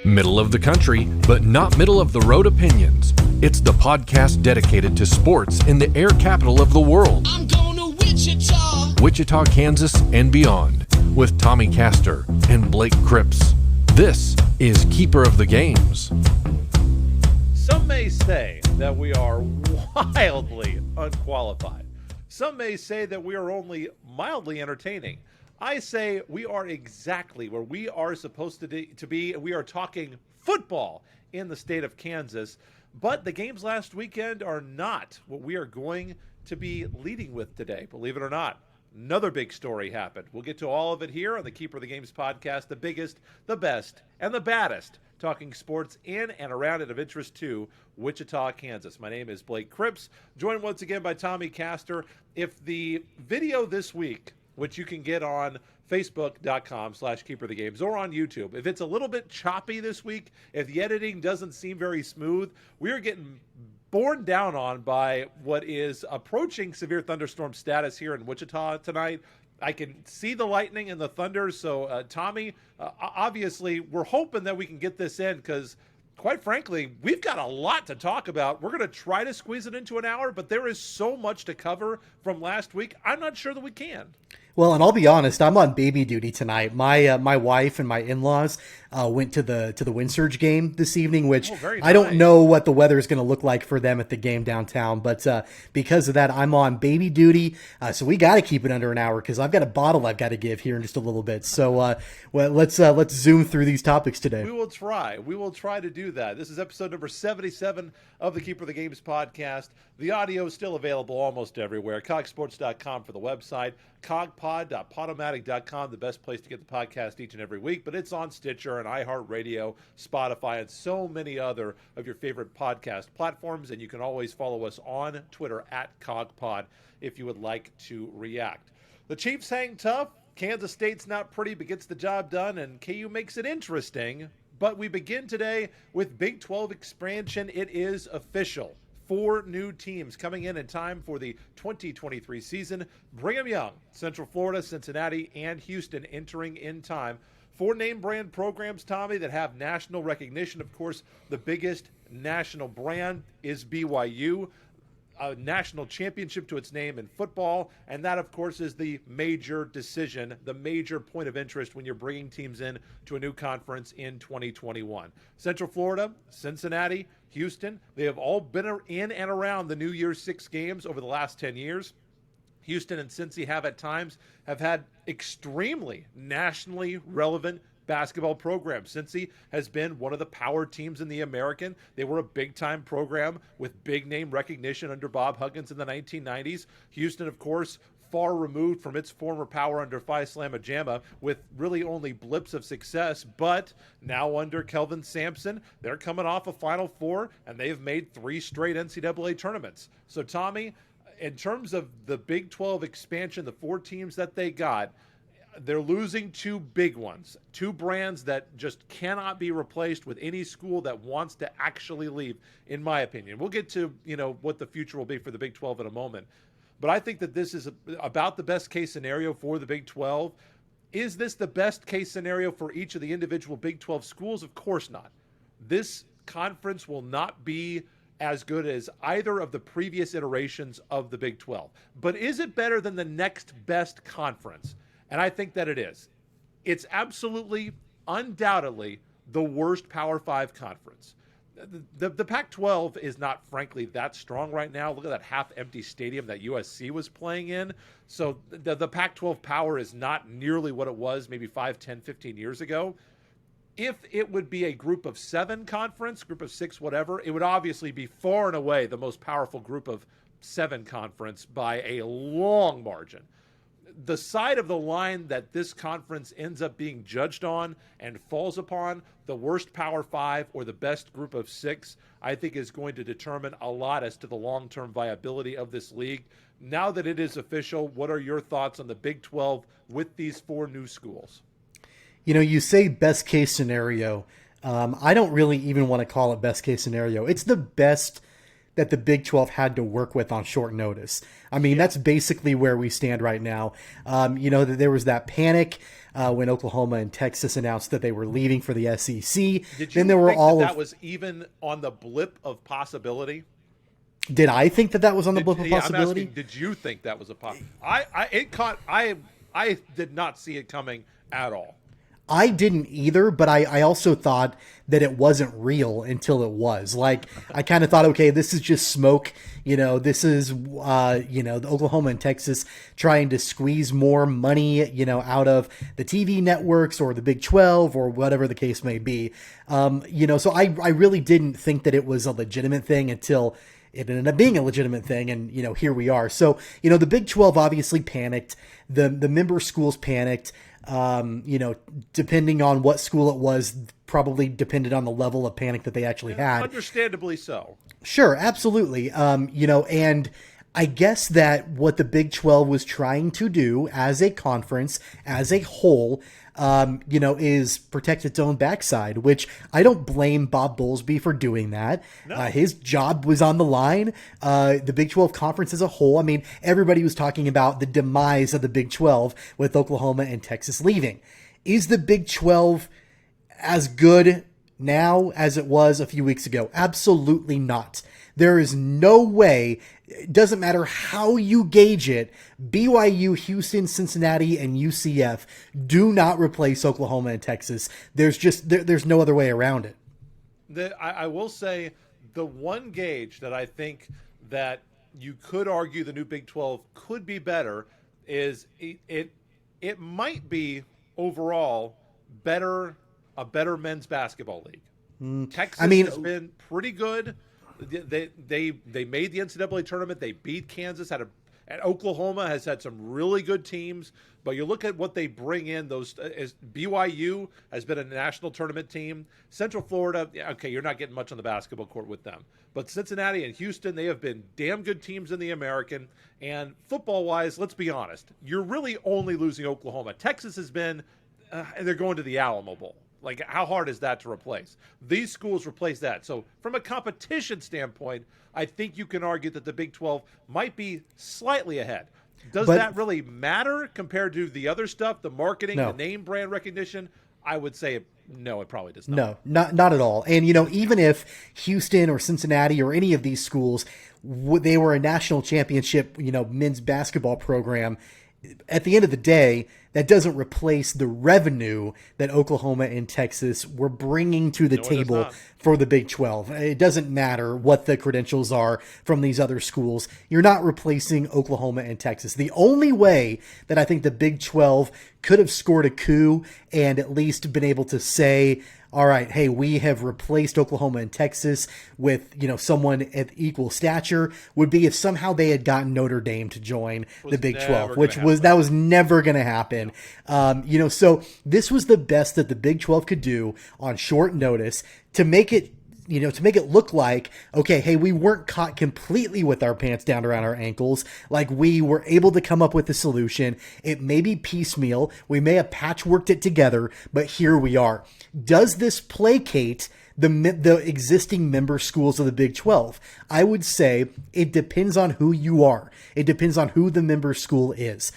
Middle of the country, but not middle of the road opinions. It's the podcast dedicated to sports in the air capital of the world. I'm going to Wichita. Wichita, Kansas, and beyond. With Tommy Castor and Blake Cripps. This is Keeper of the Games. Some may say that we are wildly unqualified. Some may say that we are only mildly entertaining. I say we are exactly where we are supposed to be. We are talking football in the state of Kansas. But the games last weekend are not what we are going to be leading with today, believe it or not. Another big story happened. We'll get to all of it here on the Keeper of the Games podcast, the biggest, the best, and the baddest, talking sports in and around and of interest to Wichita, Kansas. My name is Blake Cripps, joined once again by Tommy Castor. If the video this week, which you can get on Facebook.com/KeeperOfTheGames or on YouTube, if it's a little bit choppy this week, if the editing doesn't seem very smooth, we are getting borne down on by what is approaching severe thunderstorm status here in Wichita tonight. I can see the lightning and the thunder. So, Tommy, obviously, we're hoping that we can get this in because, quite frankly, we've got a lot to talk about. We're going to try to squeeze it into an hour, but there is so much to cover from last week. I'm not sure that we can. Well, and I'll be honest, I'm on baby duty tonight. My wife and my in-laws went to the wind surge game this evening, which I don't know what the weather is going to look like for them at the game downtown. But because of that, I'm on baby duty. So we got to keep it under an hour because I've got a bottle I've got to give here in just a little bit. So let's zoom through these topics today. We will try. We will try to do that. This is episode number 77 of the Keeper of the Games podcast. The audio is still available almost everywhere. Cogsports.com for the website. Cogpod.podomatic.com, the best place to get the podcast each and every week, but it's on Stitcher and iHeartRadio, Spotify, and so many other of your favorite podcast platforms, and you can always follow us on Twitter at CogPod if you would like to react. The Chiefs hang tough, Kansas State's not pretty but gets the job done, and KU makes it interesting, but we begin today with Big 12 expansion. It is official. 4 new teams coming in time for the 2023 season. Brigham Young, Central Florida, Cincinnati, and Houston entering in time. 4 name brand programs, Tommy, that have national recognition. Of course, the biggest national brand is BYU, a national championship to its name in football. And that, of course, is the major decision, the major point of interest when you're bringing teams in to a new conference in 2021. Central Florida, Cincinnati, Houston, they have all been in and around the New Year's 6 games over the last 10 years. Houston and Cincy have had extremely nationally relevant basketball programs. Cincy has been one of the power teams in the American. They were a big-time program with big-name recognition under Bob Huggins in the 1990s. Houston, of course, far removed from its former power under Phi Slamma Jamma with really only blips of success, but now under Kelvin Sampson, they're coming off a Final Four, and they've made 3 straight NCAA tournaments. So, Tommy, in terms of the Big 12 expansion, the 4 teams that they got, they're losing 2 big ones, 2 brands that just cannot be replaced with any school that wants to actually leave, in my opinion. We'll get to, what the future will be for the Big 12 in a moment. But I think that this is about the best case scenario for the Big 12. Is this the best case scenario for each of the individual Big 12 schools? Of course not. This conference will not be as good as either of the previous iterations of the Big 12. But is it better than the next best conference? And I think that it is. It's absolutely, undoubtedly, the worst Power 5 conference. The Pac-12 is not, frankly, that strong right now. Look at that half-empty stadium that USC was playing in. So the Pac-12 power is not nearly what it was maybe 5, 10, 15 years ago. If it would be a group of 7 conference, group of 6, whatever, it would obviously be far and away the most powerful group of 7 conference by a long margin. The side of the line that this conference ends up being judged on and falls upon, the worst Power 5 or the best group of 6, I think is going to determine a lot as to the long-term viability of this league. Now that it is official, what are your thoughts on the Big 12 with these 4 new schools? You say best case scenario. I don't really even want to call it best case scenario. It's the best that the Big 12 had to work with on short notice. I mean, that's basically where we stand right now. There was that panic when Oklahoma and Texas announced that they were leaving for the SEC. Did you think that was even on the blip of possibility? Did I think that was on the blip of possibility? I'm asking, did you think that was a possibility? I did not see it coming at all. I didn't either, but I also thought that it wasn't real until it was. Like, I kind of thought, okay, this is just smoke. This is, the Oklahoma and Texas trying to squeeze more money, out of the TV networks or the Big 12 or whatever the case may be. So I really didn't think that it was a legitimate thing until it ended up being a legitimate thing. And, here we are. So, the Big 12 obviously panicked. The member schools panicked. Depending on what school it was, probably depended on the level of panic that they actually had. Understandably so. Sure, absolutely. And I guess that what the Big 12 was trying to do as a conference, as a whole, is protect its own backside, which I don't blame Bob Bowlesby for doing that. No. His job was on the line. The Big 12 conference as a whole, I mean, everybody was talking about the demise of the Big 12 with Oklahoma and Texas leaving. Is the Big 12 as good now as it was a few weeks ago? Absolutely not. There is no way. It doesn't matter how you gauge it. BYU, Houston, Cincinnati, and UCF do not replace Oklahoma and Texas. There's no other way around it. I will say the one gauge that I think that you could argue the new Big 12 could be better is it might be overall a better men's basketball league. Texas has been pretty good. They made the NCAA tournament. They beat Kansas. And Oklahoma has had some really good teams. But you look at what they bring in. BYU has been a national tournament team. Central Florida, okay, you're not getting much on the basketball court with them. But Cincinnati and Houston, they have been damn good teams in the American. And football-wise, let's be honest, you're really only losing Oklahoma. Texas has been, they're going to the Alamo Bowl. Like, how hard is that to replace? These schools replace that. So from a competition standpoint, I think you can argue that the Big 12 might be slightly ahead. Does that really matter compared to the other stuff, the marketing, the name brand recognition? I would say no, it probably does not. No, not at all. And, even if Houston or Cincinnati or any of these schools, they were a national championship, men's basketball program, at the end of the day, that doesn't replace the revenue that Oklahoma and Texas were bringing to the table for the Big 12. It doesn't matter what the credentials are from these other schools. You're not replacing Oklahoma and Texas. The only way that I think the Big 12 could have scored a coup and at least been able to say, all right, hey, we have replaced Oklahoma and Texas with, someone at equal stature, would be if somehow they had gotten Notre Dame to join the Big 12, that was never going to happen. So this was the best that the Big 12 could do on short notice to make it look like, okay, hey, we weren't caught completely with our pants down around our ankles. Like, we were able to come up with a solution. It may be piecemeal. We may have patchworked it together, but here we are. Does this placate the existing member schools of the Big 12? I would say it depends on who you are. It depends on who the member school is.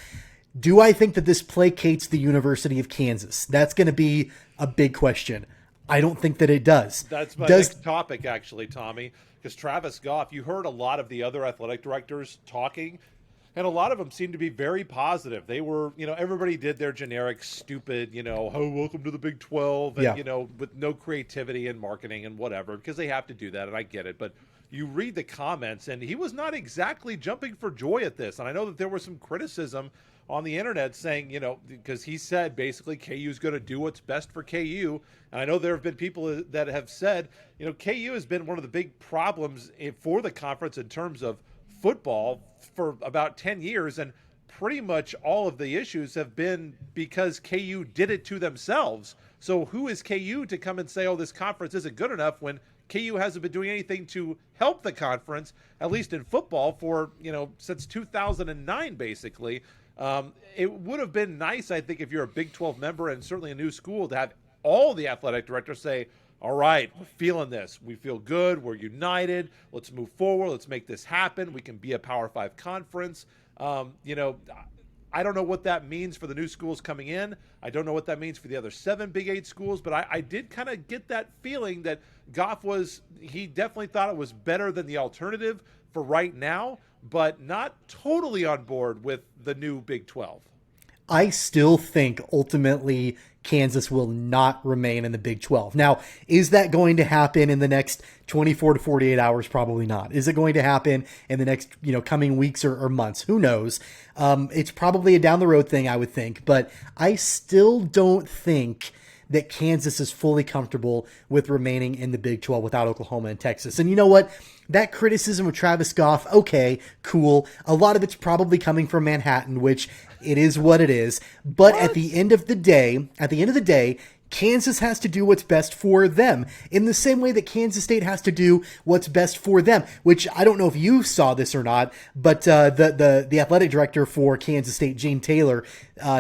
Do I think that this placates the University of Kansas? That's going to be a big question. I don't think that it does. That's my next topic, actually, Tommy, because Travis Goff, you heard a lot of the other athletic directors talking, and a lot of them seemed to be very positive. They were, everybody did their generic, stupid, oh, welcome to the Big 12, and, with no creativity and marketing and whatever, because they have to do that, and I get it. But you read the comments, and he was not exactly jumping for joy at this. And I know that there was some criticism on the internet saying, because he said basically KU is going to do what's best for KU. And I know there have been people that have said, KU has been one of the big problems for the conference in terms of football for about 10 years. And pretty much all of the issues have been because KU did it to themselves. So who is KU to come and say, oh, this conference isn't good enough when KU hasn't been doing anything to help the conference, at least in football, for, since 2009, basically. It would have been nice, I think, if you're a Big 12 member and certainly a new school, to have all the athletic directors say, all right, we're feeling this. We feel good. We're united. Let's move forward. Let's make this happen. We can be a Power 5 conference. I don't know what that means for the new schools coming in. I don't know what that means for the other 7 Big 8 schools, but I did kind of get that feeling that Goff he definitely thought it was better than the alternative for right now, but not totally on board with the new Big 12. I still think ultimately Kansas will not remain in the Big 12. Now, is that going to happen in the next 24 to 48 hours? Probably not. Is it going to happen in the next, coming weeks or months? Who knows? It's probably a down the road thing, I would think, but I still don't think that Kansas is fully comfortable with remaining in the Big 12 without Oklahoma and Texas. And you know what? That criticism of Travis Goff, okay, cool. A lot of it's probably coming from Manhattan, which it is what it is. But at the end of the day, Kansas has to do what's best for them in the same way that Kansas State has to do what's best for them, which I don't know if you saw this or not, but the athletic director for Kansas State, Gene Taylor,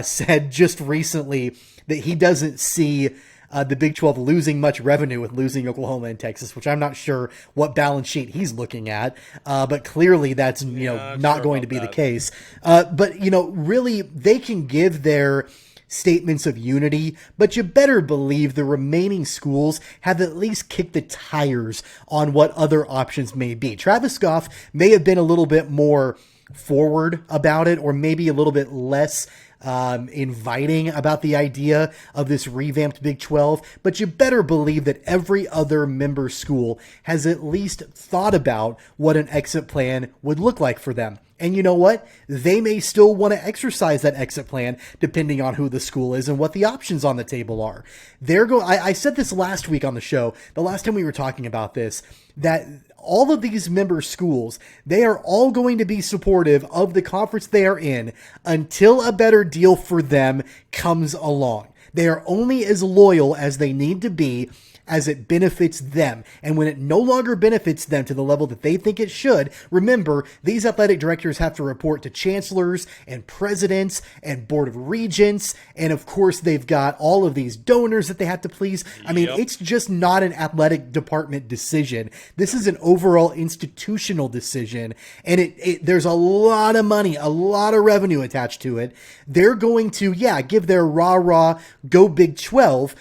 said just recently that he doesn't see the Big 12 losing much revenue with losing Oklahoma and Texas, which I'm not sure what balance sheet he's looking at, but clearly that's not going to be the case. But really they can give their statements of unity, but you better believe the remaining schools have at least kicked the tires on what other options may be. Travis Goff may have been a little bit more forward about it, or maybe a little bit less inviting about the idea of this revamped Big 12, but you better believe that every other member school has at least thought about what an exit plan would look like for them. And you know what? They may still want to exercise that exit plan depending on who the school is and what the options on the table are. I said this last week on the show, the last time we were talking about this, that all of these member schools, they are all going to be supportive of the conference they are in until a better deal for them comes along. They are only as loyal as they need to be as it benefits them. And when it no longer benefits them to the level that they think it should, remember, these athletic directors have to report to chancellors and presidents and board of regents. And of course, they've got all of these donors that they have to please. I mean, it's just not an athletic department decision. This is an overall institutional decision. And there's a lot of money, a lot of revenue attached to it. They're going to, give their rah-rah, go Big 12.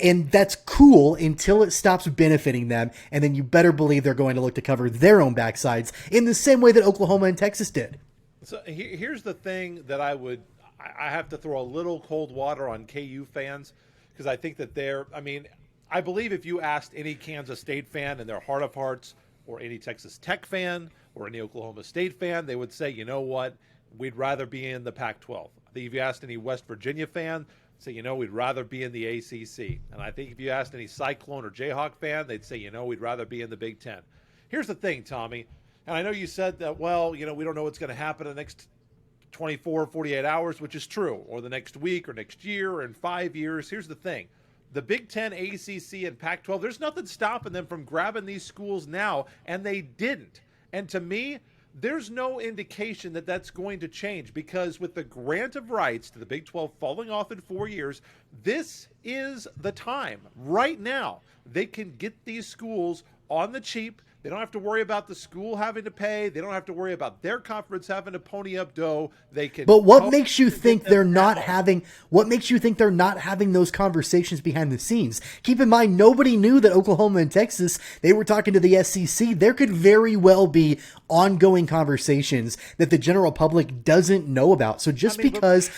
And that's cool until it stops benefiting them. And then you better believe they're going to look to cover their own backsides in the same way that Oklahoma and Texas did. So here's the thing that I have to throw a little cold water on KU fans, because I think that I believe if you asked any Kansas State fan in their heart of hearts, or any Texas Tech fan, or any Oklahoma State fan, they would say, you know what, we'd rather be in the Pac-12. I think if you asked any West Virginia fan, say, we'd rather be in the ACC. And I think if you asked any Cyclone or Jayhawk fan, they'd say, we'd rather be in the Big Ten. Here's the thing, Tommy, and I know you said that, we don't know what's going to happen in the next 24, 48 hours, which is true, or the next week or next year or in 5 years. Here's the thing. The Big Ten, ACC, and Pac-12, there's nothing stopping them from grabbing these schools now, and they didn't. And to me, there's no indication that that's going to change, because with the grant of rights to the Big 12 falling off in 4 years, this is the time. Right now, they can get these schools on the cheap. They don't have to worry about the school having to pay. They don't have to worry about their conference having to pony up dough. They can. But what makes you think they're not having? What makes you think they're not having those conversations behind the scenes? Keep in mind, nobody knew that Oklahoma and Texas, they were talking to the SEC. There could very well be ongoing conversations that the general public doesn't know about. So just because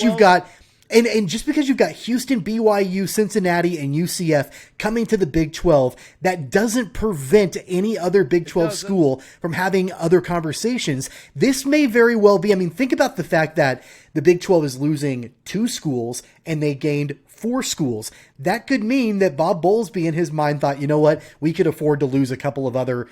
you've got. And just because you've got Houston, BYU, Cincinnati, and UCF coming to the Big 12, that doesn't prevent any other Big 12 school from having other conversations. This may very well be, think about the fact that the Big 12 is losing 2 schools and they gained 4 schools. That could mean that Bob Bowlesby in his mind thought, you know what, we could afford to lose a couple of other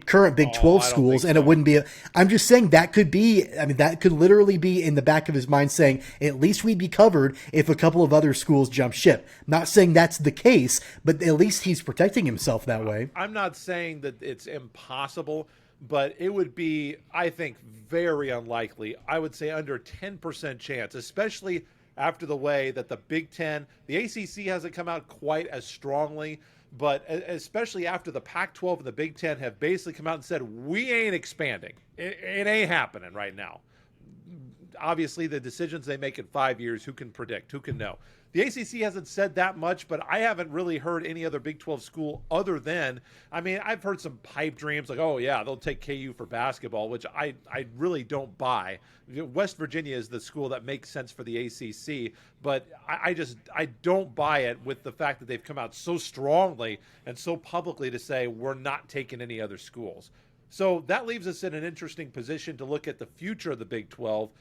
current Big 12 schools, and it wouldn't be I'm just saying that could be, that could literally be in the back of his mind saying, at least we'd be covered if a couple of other schools jump ship. Not saying that's the case, but at least he's protecting himself that way. I'm not saying that it's impossible, but it would be, I think, very unlikely. I would say under 10% chance, especially after the way that the Big Ten, the ACC hasn't come out quite as strongly, but especially after the Pac-12 and the Big Ten have basically come out and said, we ain't expanding. It ain't happening right now. Obviously, the decisions they make in 5 years, who can predict? Who can know? The ACC hasn't said that much, but I haven't really heard any other Big 12 school other than, I mean, I've heard some pipe dreams like, oh, yeah, they'll take KU for basketball, which I really don't buy. West Virginia is the school that makes sense for the ACC, but I don't buy it with the fact that they've come out so strongly and so publicly to say we're not taking any other schools. So that leaves us in an interesting position to look at the future of the Big 12.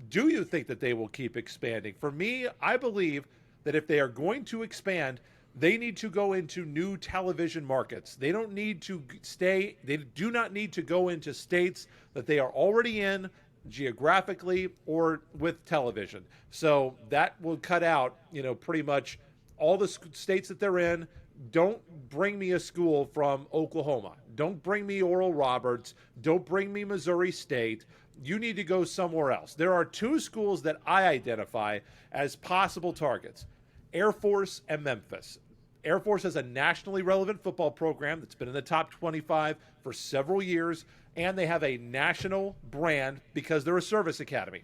Do you think that they will keep expanding? For me, I believe that if they are going to expand, they need to go into new television markets. They don't need to they do not need to go into states that they are already in geographically or with television. So that will cut out, pretty much all the states that they're in. Don't bring me a school from Oklahoma. Don't bring me Oral Roberts. Don't bring me Missouri State. You need to go somewhere else. There are two schools that I identify as possible targets, Air Force and Memphis. Air Force has a nationally relevant football program that's been in the top 25 for several years, and they have a national brand because they're a service academy.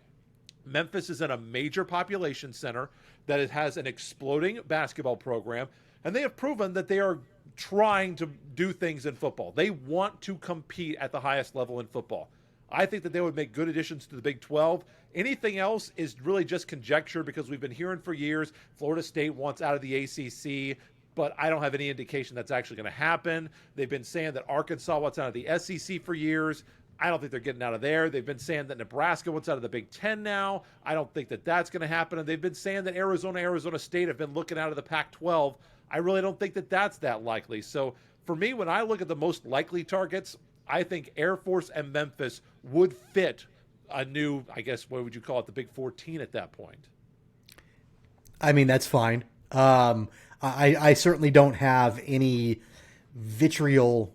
Memphis is in a major population center that it has an exploding basketball program, and they have proven that they are trying to do things in football. They want to compete at the highest level in football. I think that they would make good additions to the Big 12. Anything else is really just conjecture because we've been hearing for years Florida State wants out of the ACC, but I don't have any indication that's actually going to happen. They've been saying that Arkansas wants out of the SEC for years. I don't think they're getting out of there. They've been saying that Nebraska wants out of the Big Ten now. I don't think that that's going to happen. And they've been saying that Arizona State have been looking out of the Pac-12. I really don't think that that's that likely. So for me, when I look at the most likely targets, I think Air Force and Memphis would fit a new, I guess, what would you call it, the Big 14 at that point? I mean, that's fine. I certainly don't have any vitriol,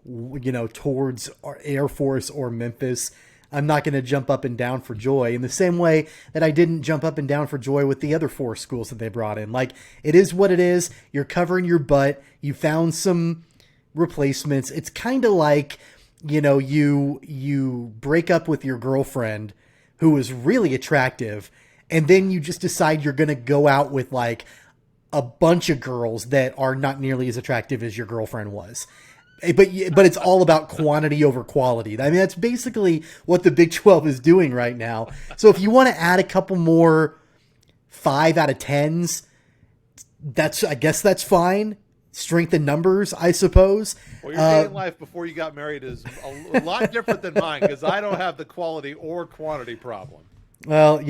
towards Air Force or Memphis. I'm not going to jump up and down for joy in the same way that I didn't jump up and down for joy with the other four schools that they brought in. Like, it is what it is. You're covering your butt. You found some replacements. It's kind of like, you break up with your girlfriend who is really attractive, and then you just decide you're going to go out with like a bunch of girls that are not nearly as attractive as your girlfriend was. But it's all about quantity over quality. I mean, that's basically what the Big 12 is doing right now. So if you want to add a couple more 5 out of 10s, I guess that's fine. Strength in numbers, I suppose. Well, your dating life before you got married is a lot different than mine because I don't have the quality or quantity problem. Well,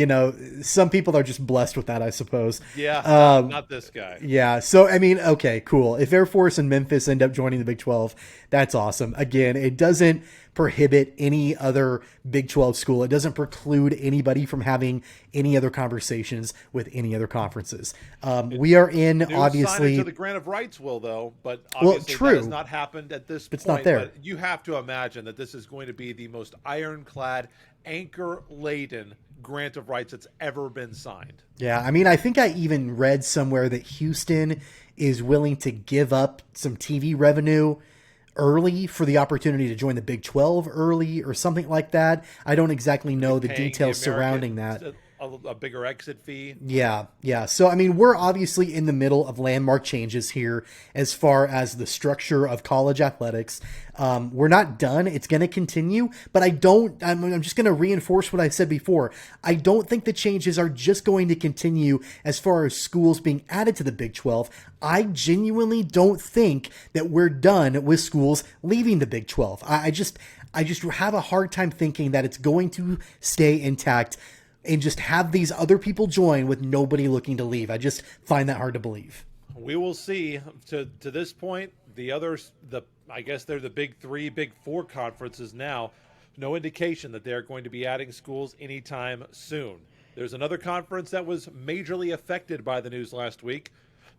some people are just blessed with that, I suppose. Yeah, not this guy. Yeah, so, I mean, okay, cool. If Air Force and Memphis end up joining the Big 12, that's awesome. Again, it doesn't prohibit any other Big 12 school. It doesn't preclude anybody from having any other conversations with any other conferences. We are in, obviously... to the grant of rights will, though, but obviously that has not happened at this point. It's not there. But you have to imagine that this is going to be the most ironclad, anchor-laden grant of rights that's ever been signed. Yeah, I mean, I think I even read somewhere that Houston is willing to give up some TV revenue early for the opportunity to join the Big 12 early or something like that. I don't exactly know the details surrounding that. A bigger exit fee. Yeah. So, I mean, we're obviously in the middle of landmark changes here as far as the structure of college athletics. We're not done. It's going to continue, but I'm just going to reinforce what I said before. I don't think the changes are just going to continue as far as schools being added to the Big 12. I genuinely don't think that we're done with schools leaving the Big 12. I just have a hard time thinking that it's going to stay intact and just have these other people join with nobody looking to leave. I just find that hard to believe. We will see. To this point, I guess they're the Big 3, Big 4 conferences now. No indication that they're going to be adding schools anytime soon. There's another conference that was majorly affected by the news last week.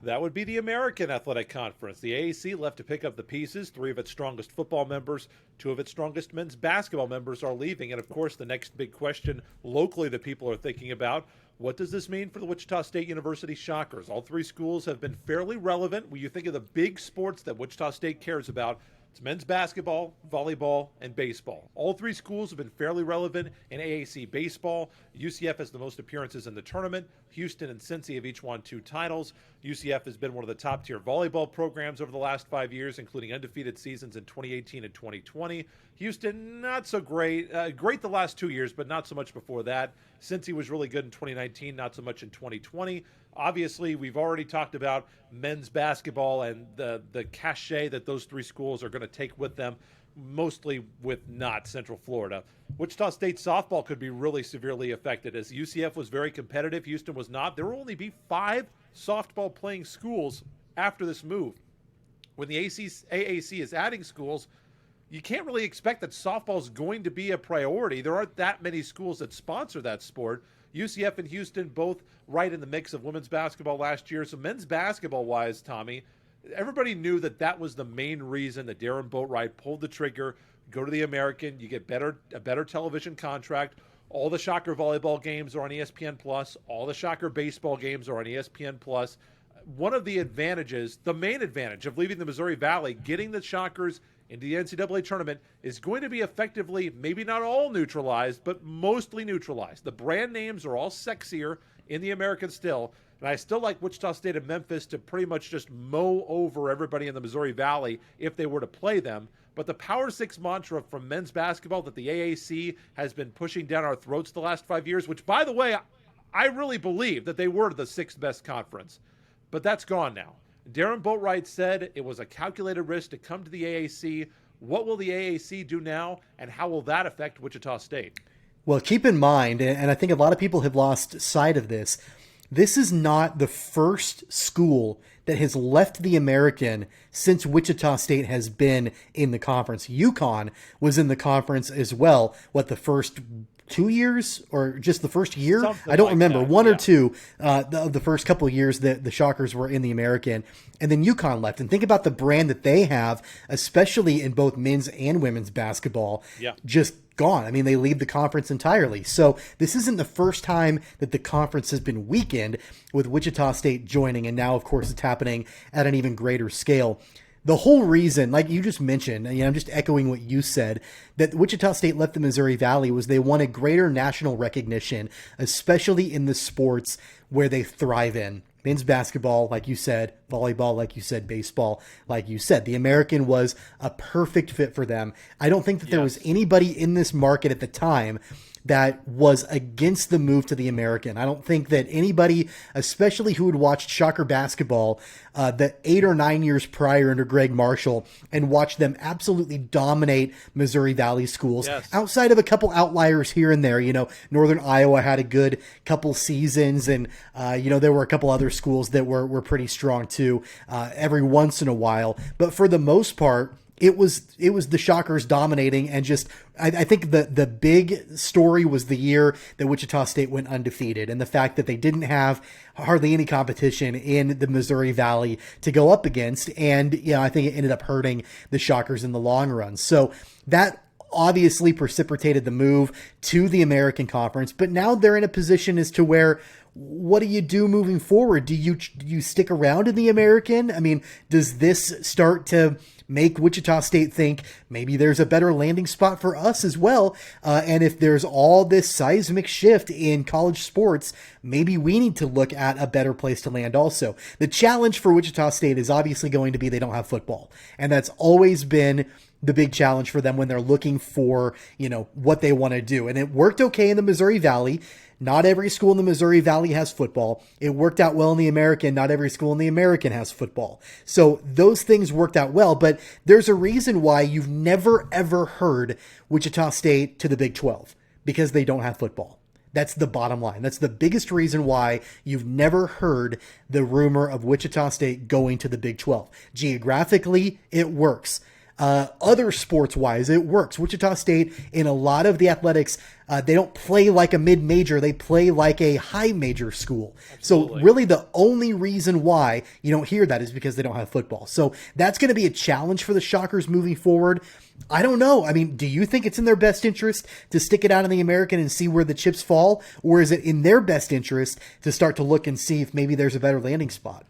That would be the American Athletic Conference. The AAC left to pick up the pieces. 3 of its strongest football members, 2 of its strongest men's basketball members are leaving. And, of course, the next big question locally that people are thinking about, What does this mean for the Wichita State University Shockers? All three schools have been fairly relevant. When you think of the big sports that Wichita State cares about, it's men's basketball, volleyball, and baseball. All three schools have been fairly relevant in AAC baseball. UCF has the most appearances in the tournament. Houston and Cincy have each won 2 titles. UCF has been one of the top-tier volleyball programs over the last 5 years, including undefeated seasons in 2018 and 2020. Houston, not so great. Great the last 2 years, but not so much before that. Cincy was really good in 2019, not so much in 2020. Obviously, we've already talked about men's basketball and the cachet that those three schools are going to take with them, mostly with not Central Florida. Wichita State softball could be really severely affected, as UCF was very competitive. Houston was not. There will only be 5 softball playing schools after this move. When the AAC is adding schools, you can't really expect that softball is going to be a priority. There aren't that many schools that sponsor that sport. UCF and Houston both right in the mix of women's basketball last year. So men's basketball-wise, Tommy, everybody knew that was the main reason that Darren Boatwright pulled the trigger. Go to the American, you get a better television contract. All the Shocker volleyball games are on ESPN+. All the Shocker baseball games are on ESPN+. One of the advantages, the main advantage of leaving the Missouri Valley, getting the Shockers into the NCAA tournament, is going to be effectively, maybe not all neutralized, but mostly neutralized. The brand names are all sexier in the American still, and I still like Wichita State and Memphis to pretty much just mow over everybody in the Missouri Valley if they were to play them. But the Power 6 mantra from men's basketball that the AAC has been pushing down our throats the last 5 years, which, by the way, I really believe that they were the 6th best conference, but that's gone now. Darren Boatwright said it was a calculated risk to come to the AAC. What will the AAC do now, and how will that affect Wichita State? Well, keep in mind, and I think a lot of people have lost sight of this, this is not the first school that has left the American since Wichita State has been in the conference. UConn was in the conference as well, the first 2 years or just the first year? Something I don't like remember. that, One yeah. or two of the first couple of years that the Shockers were in the American. And then UConn left. And think about the brand that they have, especially in both men's and women's basketball. Yeah. Just gone. I mean, they leave the conference entirely. So this isn't the first time that the conference has been weakened with Wichita State joining. And now, of course, it's happening at an even greater scale. The whole reason, like you just mentioned, I'm just echoing what you said, that Wichita State left the Missouri Valley was they wanted greater national recognition, especially in the sports where they thrive in. Men's basketball, like you said, volleyball, like you said, baseball, like you said. The American was a perfect fit for them. I don't think that there was anybody in this market at the time that was against the move to the American. I don't think that anybody, especially who had watched Shocker basketball the 8 or 9 years prior under Greg Marshall and watched them absolutely dominate Missouri Valley schools, outside of a couple outliers here and there. Northern Iowa had a good couple seasons, and there were a couple other schools that were pretty strong too every once in a while. But for the most part, it was the Shockers dominating, and just I think the big story was the year that Wichita State went undefeated, and the fact that they didn't have hardly any competition in the Missouri Valley to go up against, and I think it ended up hurting the Shockers in the long run. So that obviously precipitated the move to the American Conference, but now they're in a position as to where, what do you do moving forward? Do you stick around in the American? I mean, does this start to make Wichita State think maybe there's a better landing spot for us as well? And if there's all this seismic shift in college sports, maybe we need to look at a better place to land also. The challenge for Wichita State is obviously going to be they don't have football. And that's always been the big challenge for them when they're looking for, what they want to do. And it worked okay in the Missouri Valley. Not every school in the Missouri Valley has football. It worked out well in the American. Not every school in the American has football. So those things worked out well, but there's a reason why you've never, ever heard Wichita State to the Big 12, because they don't have football. That's the bottom line. That's the biggest reason why you've never heard the rumor of Wichita State going to the Big 12. Geographically, it works. Other sports wise, it works. Wichita State, in a lot of the athletics, they don't play like a mid-major. They play like a high major school. Absolutely. So really the only reason why you don't hear that is because they don't have football. So that's going to be a challenge for the Shockers moving forward. I don't know. I mean, do you think it's in their best interest to stick it out in the American and see where the chips fall? Or is it in their best interest to start to look and see if maybe there's a better landing spot?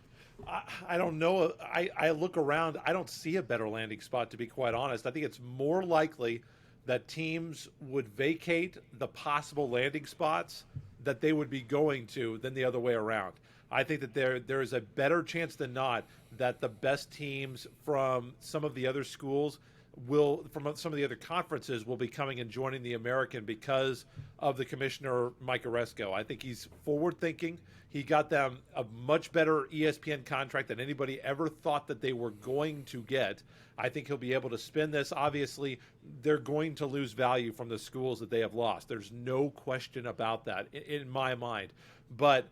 I don't know. I look around. I don't see a better landing spot, to be quite honest. I think it's more likely that teams would vacate the possible landing spots that they would be going to than the other way around. I think that there is a better chance than not that the best teams from some of the other schools from some of the other conferences will be coming and joining the American because of the commissioner, Mike Oresco. I think he's forward thinking. He got them a much better ESPN contract than anybody ever thought that they were going to get. I think he'll be able to spin this. Obviously, they're going to lose value from the schools that they have lost. There's no question about that in my mind. But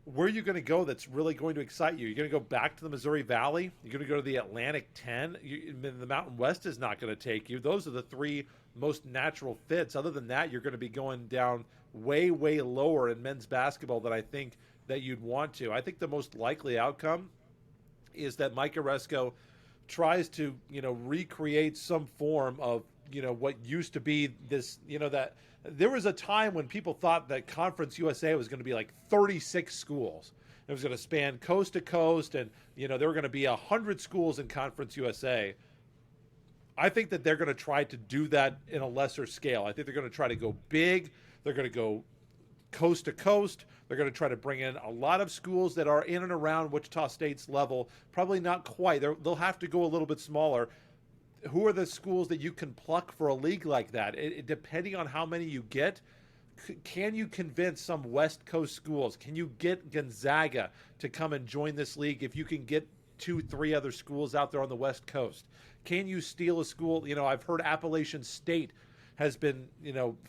where are you going to go that's really going to excite you? You're going to go back to the Missouri Valley? You're going to go to the Atlantic 10? The Mountain West is not going to take you. Those are the three most natural fits. Other than that, you're going to be going down way, way lower in men's basketball than I think that you'd want to. I think the most likely outcome is that Mike Oresco tries to, recreate some form of, what used to be this, that there was a time when people thought that Conference USA was going to be like 36 schools. It was going to span coast to coast, and, there were going to be 100 schools in Conference USA. I think that they're going to try to do that in a lesser scale. I think they're going to try to go big. They're going to go coast to coast. They're going to try to bring in a lot of schools that are in and around Wichita State's level. Probably not quite. They'll have to go a little bit smaller. Who are the schools that you can pluck for a league like that? Depending on how many you get, can you convince some West Coast schools? Can you get Gonzaga to come and join this league if you can get 2-3 other schools out there on the West Coast? Can you steal a school? I've heard Appalachian State has been,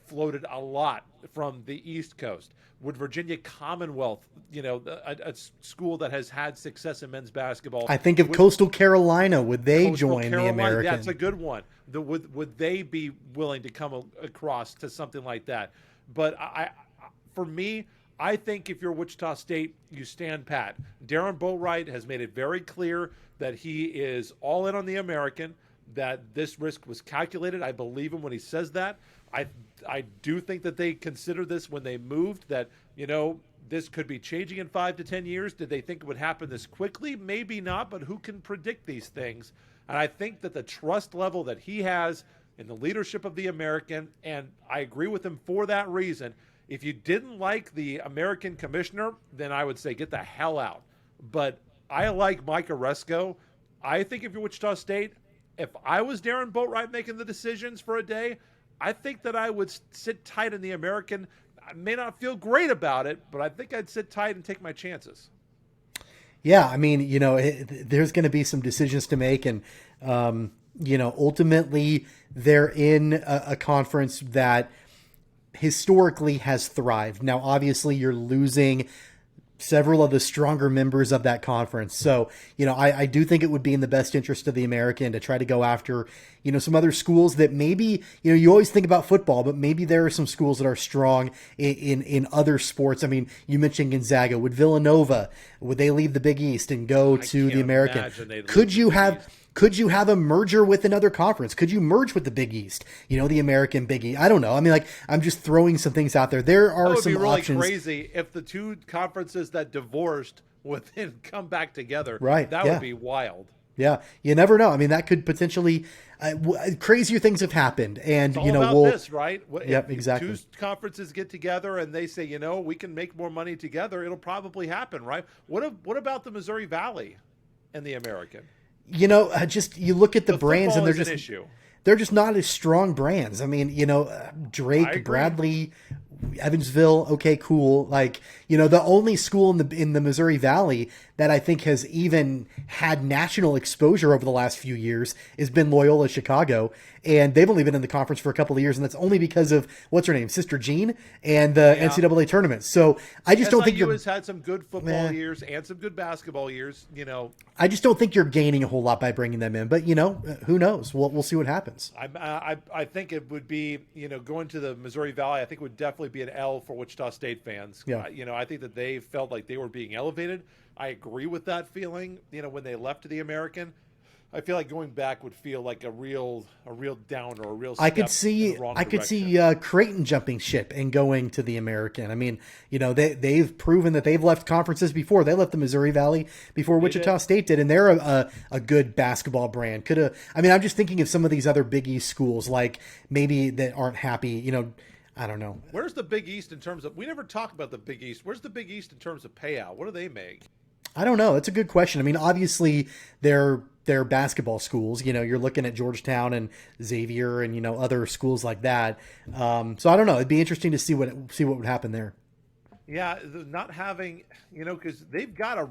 floated a lot from the East Coast. Would Virginia Commonwealth, a school that has had success in men's basketball? I think of Coastal Carolina. Would they join the American? That's a good one. Would they be willing to come across to something like that? But for me, I think if you're Wichita State, you stand pat. Darren Boatwright has made it very clear that he is all in on the American, that this risk was calculated. I believe him when he says that. I do think that they considered this when they moved, that, this could be changing in 5 to 10 years. Did they think it would happen this quickly? Maybe not, but who can predict these things? And I think that the trust level that he has in the leadership of the American, and I agree with him for that reason. If you didn't like the American commissioner, then I would say get the hell out. But I like Mike Oresco. I think if you're Wichita State, if I was Darren Boatwright making the decisions for a day, I think that I would sit tight in the American. I may not feel great about it, but I think I'd sit tight and take my chances. Yeah, I mean, there's going to be some decisions to make, and ultimately they're in a conference that historically has thrived. Now, obviously, you're losing several of the stronger members of that conference. So, I do think it would be in the best interest of the American to try to go after, some other schools that maybe, you always think about football, but maybe there are some schools that are strong in other sports. I mean, you mentioned Gonzaga. Would Villanova, would they leave the Big East and go to the American? Could you have a merger with another conference? Could you merge with the Big East? The American Big East. I don't know. I mean, I'm just throwing some things out there. There are some options. It would be really crazy if the two conferences that divorced would then come back together. Right. That would be wild. Yeah. You never know. I mean, that could potentially crazier things have happened. And, it's all about this, right? Yep, exactly. Two conferences get together and they say, we can make more money together. It'll probably happen, right? What about the Missouri Valley and the American? You look at the brands and they're just not as strong brands. I mean, Drake, Bradley, Evansville. Okay, cool. Like, the only school in the Missouri Valley that I think has even had national exposure over the last few years has been Loyola Chicago. And they've only been in the conference for a couple of years, and that's only because of, what's her name, Sister Jean, and the NCAA tournament. So I just don't think SIU has had some good football years and some good basketball years, I just don't think you're gaining a whole lot by bringing them in. But, who knows? We'll see what happens. I think it would be, going to the Missouri Valley, I think it would definitely be an L for Wichita State fans. Yeah. I think that they felt like they were being elevated. I agree with that feeling, when they left to the American. I feel like going back would feel like a real down or a real step I could see Creighton jumping ship and going to the American. I mean, they've proven that they've left conferences before. They left the Missouri Valley before Wichita State did, and they're a good basketball brand. I'm just thinking of some of these other Big East schools, like maybe that aren't happy. I don't know. Where's the Big East in terms of? We never talk about the Big East. Where's the Big East in terms of payout? What do they make? I don't know. It's a good question. I mean, obviously they're basketball schools. You're looking at Georgetown and Xavier and other schools like that. So I don't know. It'd be interesting to see what would happen there. Yeah, not having because they've got a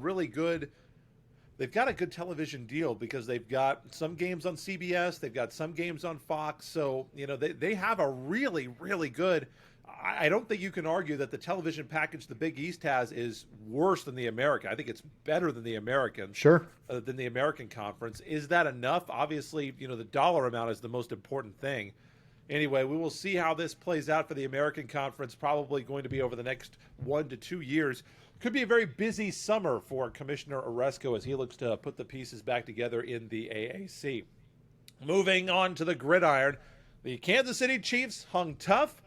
good television deal because they've got some games on CBS, they've got some games on Fox. So they have a really, really good. I don't think you can argue that the television package the Big East has is worse than the American. I think it's better than the American. Sure. Than the American Conference. Is that enough? Obviously, the dollar amount is the most important thing. Anyway, we will see how this plays out for the American Conference, probably going to be over the next 1 to 2 years. Could be a very busy summer for Commissioner Oresco as he looks to put the pieces back together in the AAC. Moving on to the gridiron, the Kansas City Chiefs hung tough.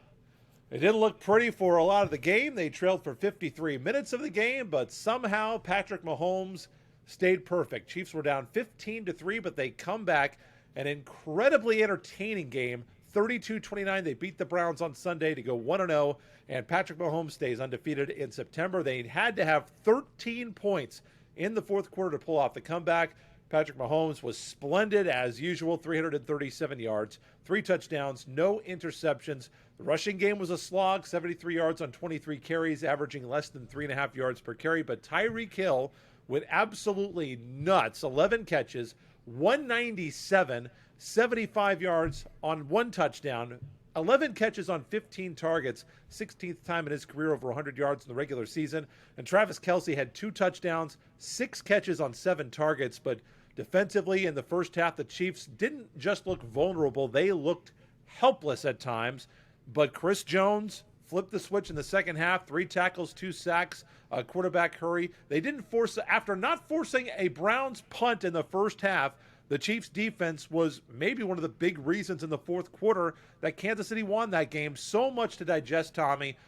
It didn't look pretty for a lot of the game. They trailed for 53 minutes of the game, but somehow Patrick Mahomes stayed perfect. Chiefs were down 15-3, but they come back. An incredibly entertaining game. 32-29. They beat the Browns on Sunday to go 1-0, and Patrick Mahomes stays undefeated in September. They had to have 13 points in the fourth quarter to pull off the comeback. Patrick Mahomes was splendid as usual, 337 yards, 3 touchdowns, no interceptions. The rushing game was a slog, 73 yards on 23 carries, averaging less than 3.5 yards per carry. But Tyreek Hill went absolutely nuts, 11 catches, 197, 75 yards on 1 touchdown, 11 catches on 15 targets, 16th time in his career over 100 yards in the regular season. And Travis Kelce had 2 touchdowns, 6 catches on 7 targets. But defensively in the first half, the Chiefs didn't just look vulnerable, they looked helpless at times. But Chris Jones flipped the switch in the second half, 3 tackles, 2 sacks, a quarterback hurry. They didn't force, after not forcing a Browns punt in the first half, the Chiefs' defense was maybe one of the big reasons in the fourth quarter that Kansas City won that game. So much to digest, Tommy,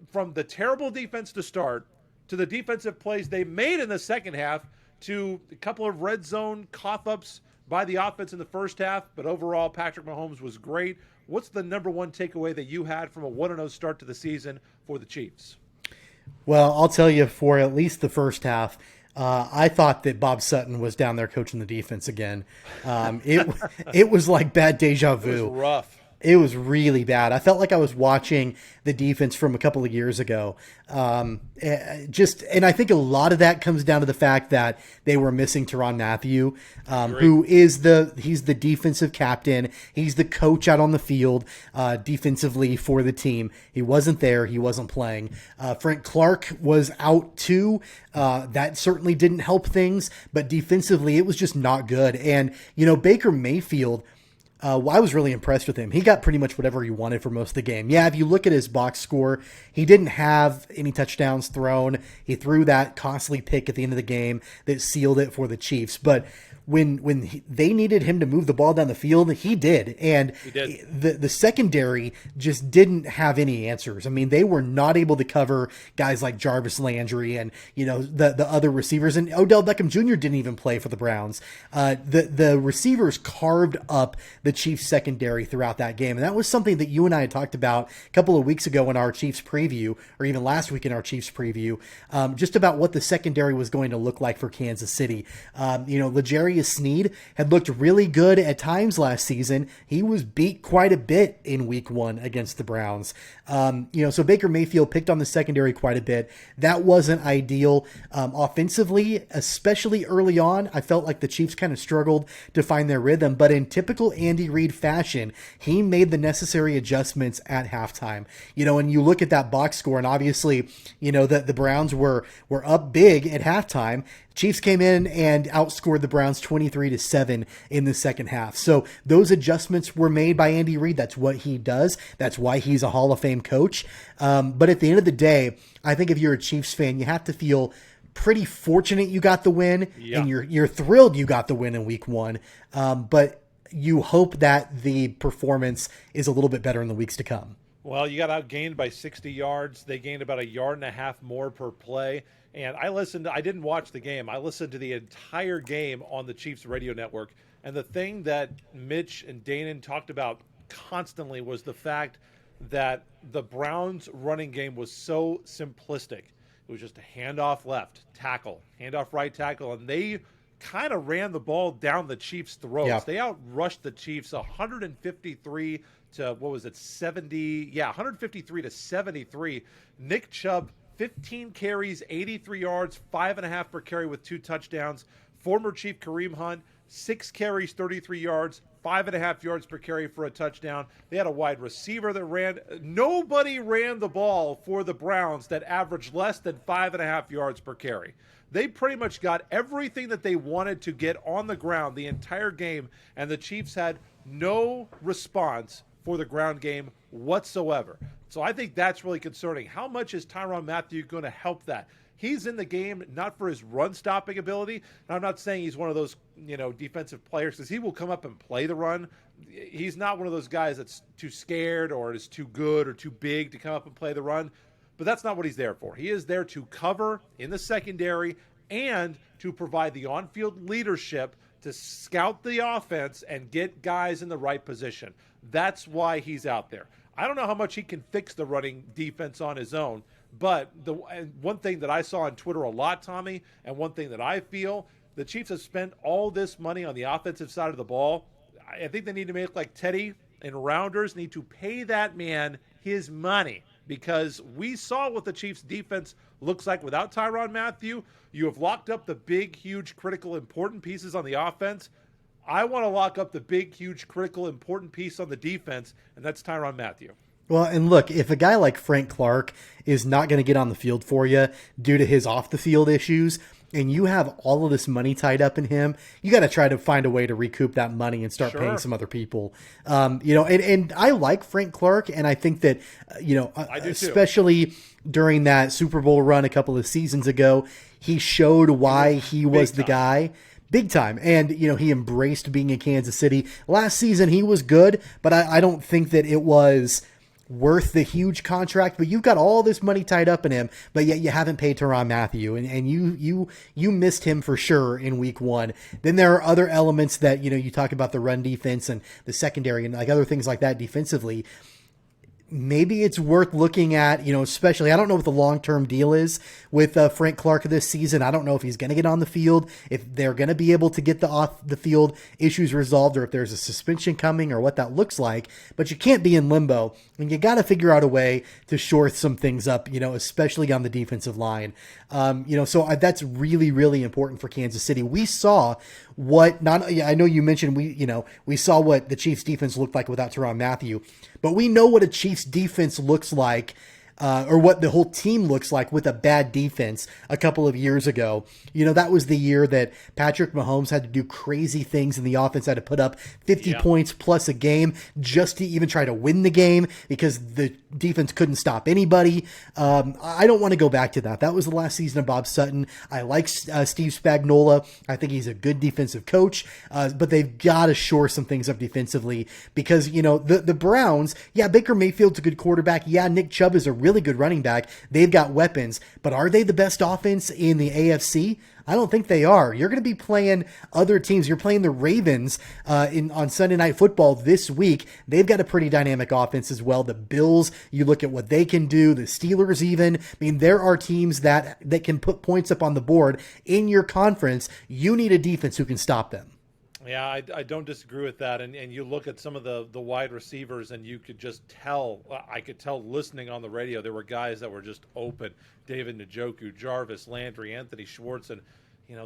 from the terrible defense to start to the defensive plays they made in the second half to a couple of red zone cough-ups by the offense in the first half. But overall, Patrick Mahomes was great. What's the number one takeaway that you had from a 1-0 start to the season for the Chiefs? Well, I'll tell you, for at least the first half, I thought that Bob Sutton was down there coaching the defense again. It was like bad deja vu. It was rough. It was really bad. I felt like I was watching the defense from a couple of years ago. And I think a lot of that comes down to the fact that they were missing Tyrann Mathieu, he's the defensive captain. He's the coach out on the field, defensively for the team. He wasn't there. He wasn't playing. Frank Clark was out too. That certainly didn't help things, but defensively it was just not good. And, Baker Mayfield, I was really impressed with him. He got pretty much whatever he wanted for most of the game. Yeah, if you look at his box score, he didn't have any touchdowns thrown. He threw that costly pick at the end of the game that sealed it for the Chiefs. But when they needed him to move the ball down the field, he did. And he did. The secondary just didn't have any answers. I mean, they were not able to cover guys like Jarvis Landry and, the other receivers. And Odell Beckham Jr. didn't even play for the Browns. The receivers carved up the Chiefs secondary throughout that game. And that was something that you and I had talked about a couple of weeks ago in our Chiefs preview, or even last week in our Chiefs preview, just about what the secondary was going to look like for Kansas City. L'Jarius Darius Sneed had looked really good at times last season. He was beat quite a bit in week 1 against the Browns. So Baker Mayfield picked on the secondary quite a bit. That wasn't ideal. Offensively, especially early on, I felt like the Chiefs kind of struggled to find their rhythm, but in typical Andy Reid fashion, he made the necessary adjustments at halftime. And you look at that box score, and obviously, the Browns were up big at halftime. Chiefs came in and outscored the Browns 23-7 in the second half. So those adjustments were made by Andy Reid. That's what he does. That's why he's a Hall of Fame coach. But at the end of the day, I think if you're a Chiefs fan, you have to feel pretty fortunate you got the win, and you're thrilled you got the win in week 1. But you hope that the performance is a little bit better in the weeks to come. Well, you got outgained by 60 yards. They gained about 1.5 yards more per play. And I didn't watch the game. I listened to the entire game on the Chiefs radio network. And the thing that Mitch and Danon talked about constantly was the fact that the Browns running game was so simplistic. It was just a handoff left tackle, handoff right tackle, and they kind of ran the ball down the Chiefs' throats. Yeah. They outrushed the Chiefs 153 to 70. Yeah, 153 to 73. Nick Chubb, 15 carries, 83 yards, 5.5 per carry with 2 touchdowns. Former Chief Kareem Hunt, 6 carries, 33 yards, 5.5 yards per carry for a touchdown. They had a wide receiver that ran. Nobody ran the ball for the Browns that averaged less than 5.5 yards per carry. They pretty much got everything that they wanted to get on the ground the entire game, and the Chiefs had no response for the ground game whatsoever. So I think that's really concerning. How much is Tyrann Mathieu going to help that? He's in the game not for his run-stopping ability. And I'm not saying he's one of those, defensive players, because he will come up and play the run. He's not one of those guys that's too scared or is too good or too big to come up and play the run. But that's not what he's there for. He is there to cover in the secondary and to provide the on-field leadership to scout the offense and get guys in the right position. That's why he's out there. I don't know how much he can fix the running defense on his own, but one thing that I saw on Twitter a lot, Tommy, and one thing that I feel, the Chiefs have spent all this money on the offensive side of the ball. I think they need to make like Teddy and Rounders need to pay that man his money, because we saw what the Chiefs defense looks like without Tyrann Mathieu. You have locked up the big, huge, critical, important pieces on the offense. I want to lock up the big, huge, critical, important piece on the defense, and that's Tyrann Mathieu. Well, and look, if a guy like Frank Clark is not going to get on the field for you due to his off-the-field issues, and you have all of this money tied up in him, you got to try to find a way to recoup that money and start paying some other people. And I like Frank Clark, and I think that, especially during that Super Bowl run a couple of seasons ago, he showed why he was the guy. Big time. And, he embraced being in Kansas City. Last season, he was good, but I don't think that it was worth the huge contract. But you've got all this money tied up in him, but yet you haven't paid Tyrann Mathieu, and you missed him for sure in week 1. Then there are other elements that, you talk about the run defense and the secondary and like other things like that defensively. Maybe it's worth looking at, especially, I don't know what the long-term deal is with Frank Clark this season. I don't know if he's going to get on the field, if they're going to be able to get the off-the-field issues resolved, or if there's a suspension coming or what that looks like. But you can't be in limbo, and you got to figure out a way to shore some things up, especially on the defensive line. So that's really, really important for Kansas City. We saw I know you mentioned we saw what the Chiefs defense looked like without Tyrann Mathieu, but we know what a Chiefs defense looks like, or what the whole team looks like with a bad defense a couple of years ago. That was the year that Patrick Mahomes had to do crazy things and the offense had to put up 50 points plus a game just to even try to win the game because the defense couldn't stop anybody. I don't want to go back to that. That was the last season of Bob Sutton. I like Steve Spagnuolo. I think he's a good defensive coach, but they've got to shore some things up defensively because, the Browns, Baker Mayfield's a good quarterback. Nick Chubb is a really good running back. They've got weapons, but are they the best offense in the AFC? I don't think they are. You're going to be playing other teams. You're playing the Ravens on Sunday Night Football this week. They've got a pretty dynamic offense as well. The Bills, you look at what they can do. The Steelers even. There are teams that can put points up on the board in your conference. You need a defense who can stop them. Yeah, I don't disagree with that. And you look at some of the wide receivers, and you could just tell, I could tell listening on the radio, there were guys that were just open. David Njoku, Jarvis Landry, Anthony Schwartz. And,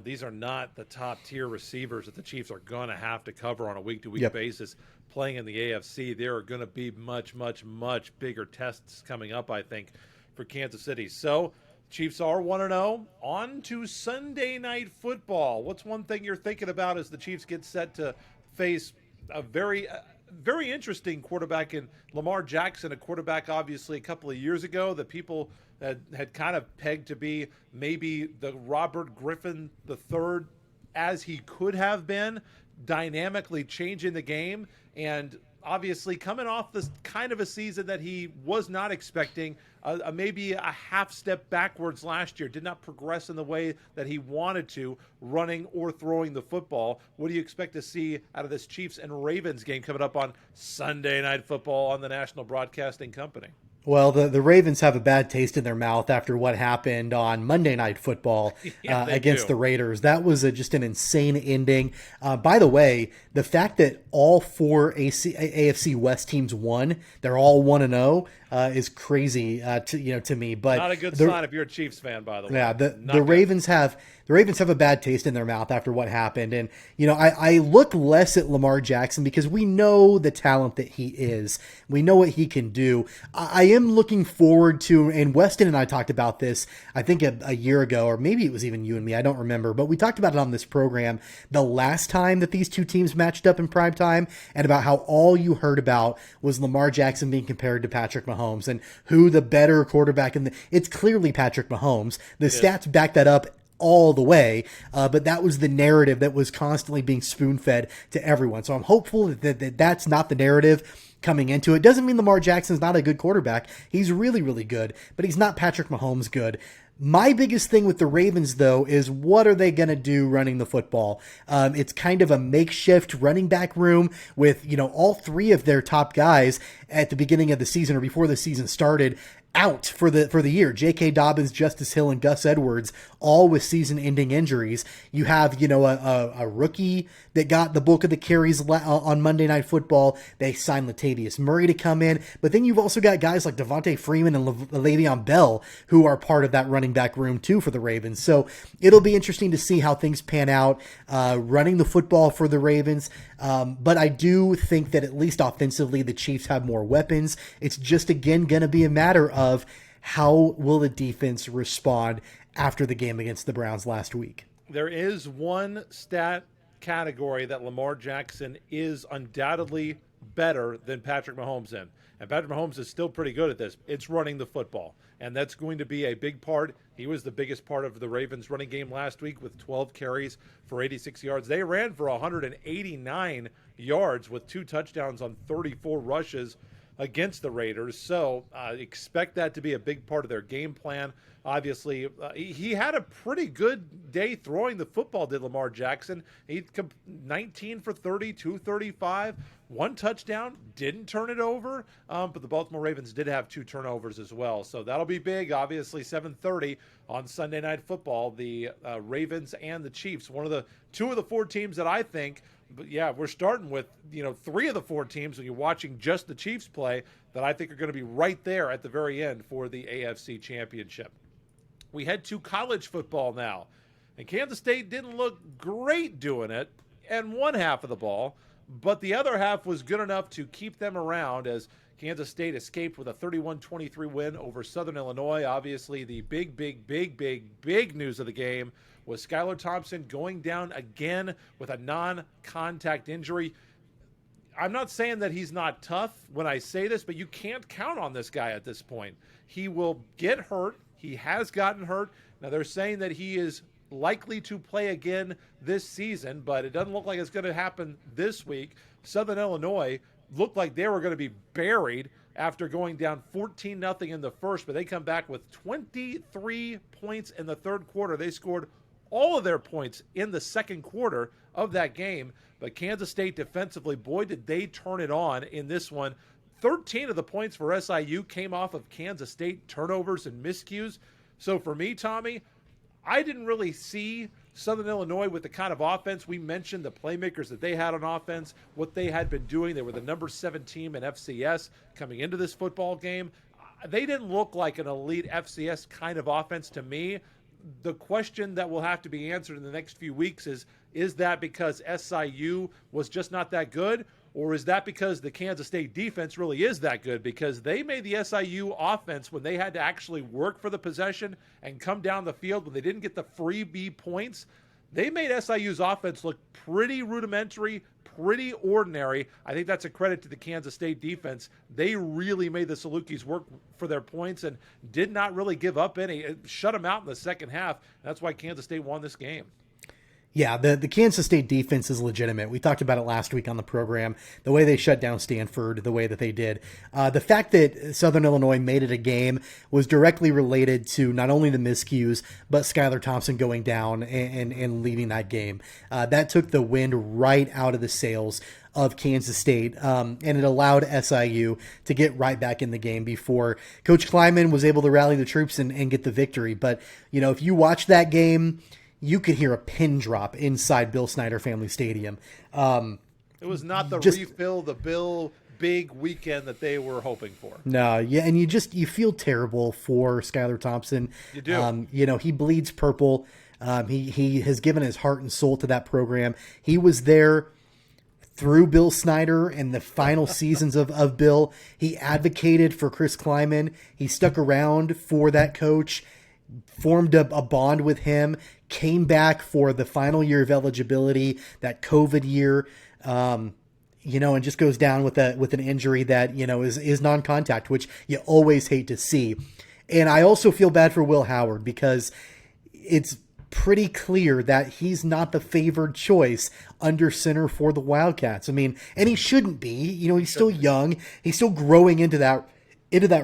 these are not the top tier receivers that the Chiefs are going to have to cover on a week-to-week basis playing in the AFC. There are going to be much, much, much bigger tests coming up, I think, for Kansas City. So Chiefs are 1-0. On to Sunday Night Football. What's one thing you're thinking about as the Chiefs get set to face a very interesting quarterback in Lamar Jackson, a quarterback obviously a couple of years ago that people had kind of pegged to be maybe the Robert Griffin III as he could have been, dynamically changing the game, and obviously coming off this kind of a season that he was not expecting, maybe a half step backwards last year, did not progress in the way that he wanted to, running or throwing the football. What do you expect to see out of this Chiefs and Ravens game coming up on Sunday Night Football on the National Broadcasting Company? Well, the Ravens have a bad taste in their mouth after what happened on Monday Night Football against the Raiders. That was just an insane ending. By the way, the fact that all four AFC West teams won, they're all 1-0, is crazy to me. But not a good sign if you're a Chiefs fan, by the way. Yeah, the Ravens have a bad taste in their mouth after what happened. And, I look less at Lamar Jackson because we know the talent that he is. We know what he can do. I am looking forward to, and Weston and I talked about this, I think a year ago, or maybe it was even you and me, I don't remember, but we talked about it on this program the last time that these two teams matched up in primetime, and about how all you heard about was Lamar Jackson being compared to Patrick Mahomes and who the better quarterback it's clearly Patrick Mahomes. The stats back that up all the way, but that was the narrative that was constantly being spoon-fed to everyone. So I'm hopeful that that's not the narrative coming into it. Doesn't mean Lamar Jackson's not a good quarterback. He's really, really good, but he's not Patrick Mahomes good. My biggest thing with the Ravens, though, is what are they going to do running the football? It's kind of a makeshift running back room with, all three of their top guys at the beginning of the season or before the season started out for the year. J.K. Dobbins, Justice Hill, and Gus Edwards, all with season-ending injuries. You have, a rookie that got the bulk of the carries on Monday Night Football. They signed Latavius Murray to come in, but then you've also got guys like Devontae Freeman and Le'Veon Bell who are part of that running back room too for the Ravens. So it'll be interesting to see how things pan out running the football for the Ravens. But I do think that at least offensively, the Chiefs have more weapons. It's just, again, going to be a matter of how will the defense respond after the game against the Browns last week. There is one stat category that Lamar Jackson is undoubtedly better than Patrick Mahomes in. And Patrick Mahomes is still pretty good at this. It's running the football. And that's going to be a big part. He was the biggest part of the Ravens running game last week with 12 carries for 86 yards. They ran for 189 yards with 2 touchdowns on 34 rushes against the Raiders. So expect that to be a big part of their game plan. Obviously, he had a pretty good day throwing the football, did Lamar Jackson. He 19 for 30, 235, 1 touchdown, didn't turn it over. But the Baltimore Ravens did have 2 turnovers as well. So that'll be big. Obviously, 7:30 on Sunday Night Football, the Ravens and the Chiefs. Two of the 4 teams that I think, but yeah, we're starting with 3 of the 4 teams when you're watching just the Chiefs play that I think are going to be right there at the very end for the AFC Championship. We head to college football now, and Kansas State didn't look great doing it and one half of the ball, but the other half was good enough to keep them around as Kansas State escaped with a 31-23 win over Southern Illinois. Obviously, the big news of the game was Skylar Thompson going down again with a non-contact injury. I'm not saying that he's not tough when I say this, but you can't count on this guy at this point. He will get hurt. He has gotten hurt. Now, they're saying that he is likely to play again this season, but it doesn't look like it's going to happen this week. Southern Illinois looked like they were going to be buried after going down 14-0 in the first, but they come back with 23 points in the third quarter. They scored all of their points in the second quarter of that game, but Kansas State defensively, boy, did they turn it on in this one. 13 of the points for SIU came off of Kansas State turnovers and miscues. So for me, Tommy, I didn't really see Southern Illinois, with the kind of offense, we mentioned the playmakers that they had on offense, what they had been doing. They were the number 7 team in FCS coming into this football game. They didn't look like an elite FCS kind of offense to me. The question that will have to be answered in the next few weeks is that because SIU was just not that good, or is that because the Kansas State defense really is that good? Because they made the SIU offense, when they had to actually work for the possession and come down the field when they didn't get the freebie points, they made SIU's offense look pretty rudimentary, pretty ordinary. I think that's a credit to the Kansas State defense. They really made the Salukis work for their points and did not really give up any. It shut them out in the second half. That's why Kansas State won this game. Yeah, the Kansas State defense is legitimate. We talked about it last week on the program, the way they shut down Stanford, the way that they did. The fact that Southern Illinois made it a game was directly related to not only the miscues, but Skylar Thompson going down and leaving that game. That took the wind right out of the sails of Kansas State, and it allowed SIU to get right back in the game before Coach Kleiman was able to rally the troops and get the victory. But, you know, if you watch that game, you could hear a pin drop inside Bill Snyder Family Stadium. It was not the refill, the Bill big weekend that they were hoping for. No, yeah, and you feel terrible for Skylar Thompson. You do. You know, he bleeds purple. He has given his heart and soul to that program. He was there through Bill Snyder and the final seasons of Bill. He advocated for Chris Kleiman. He stuck around for that coach, formed a bond with him, came back for the final year of eligibility, that COVID year, you know, and just goes down with an injury that, you know, is non-contact, which you always hate to see. And I also feel bad for Will Howard because it's pretty clear that he's not the favored choice under center for the Wildcats. I mean, and he shouldn't be. You know, he's still young. He's still growing into that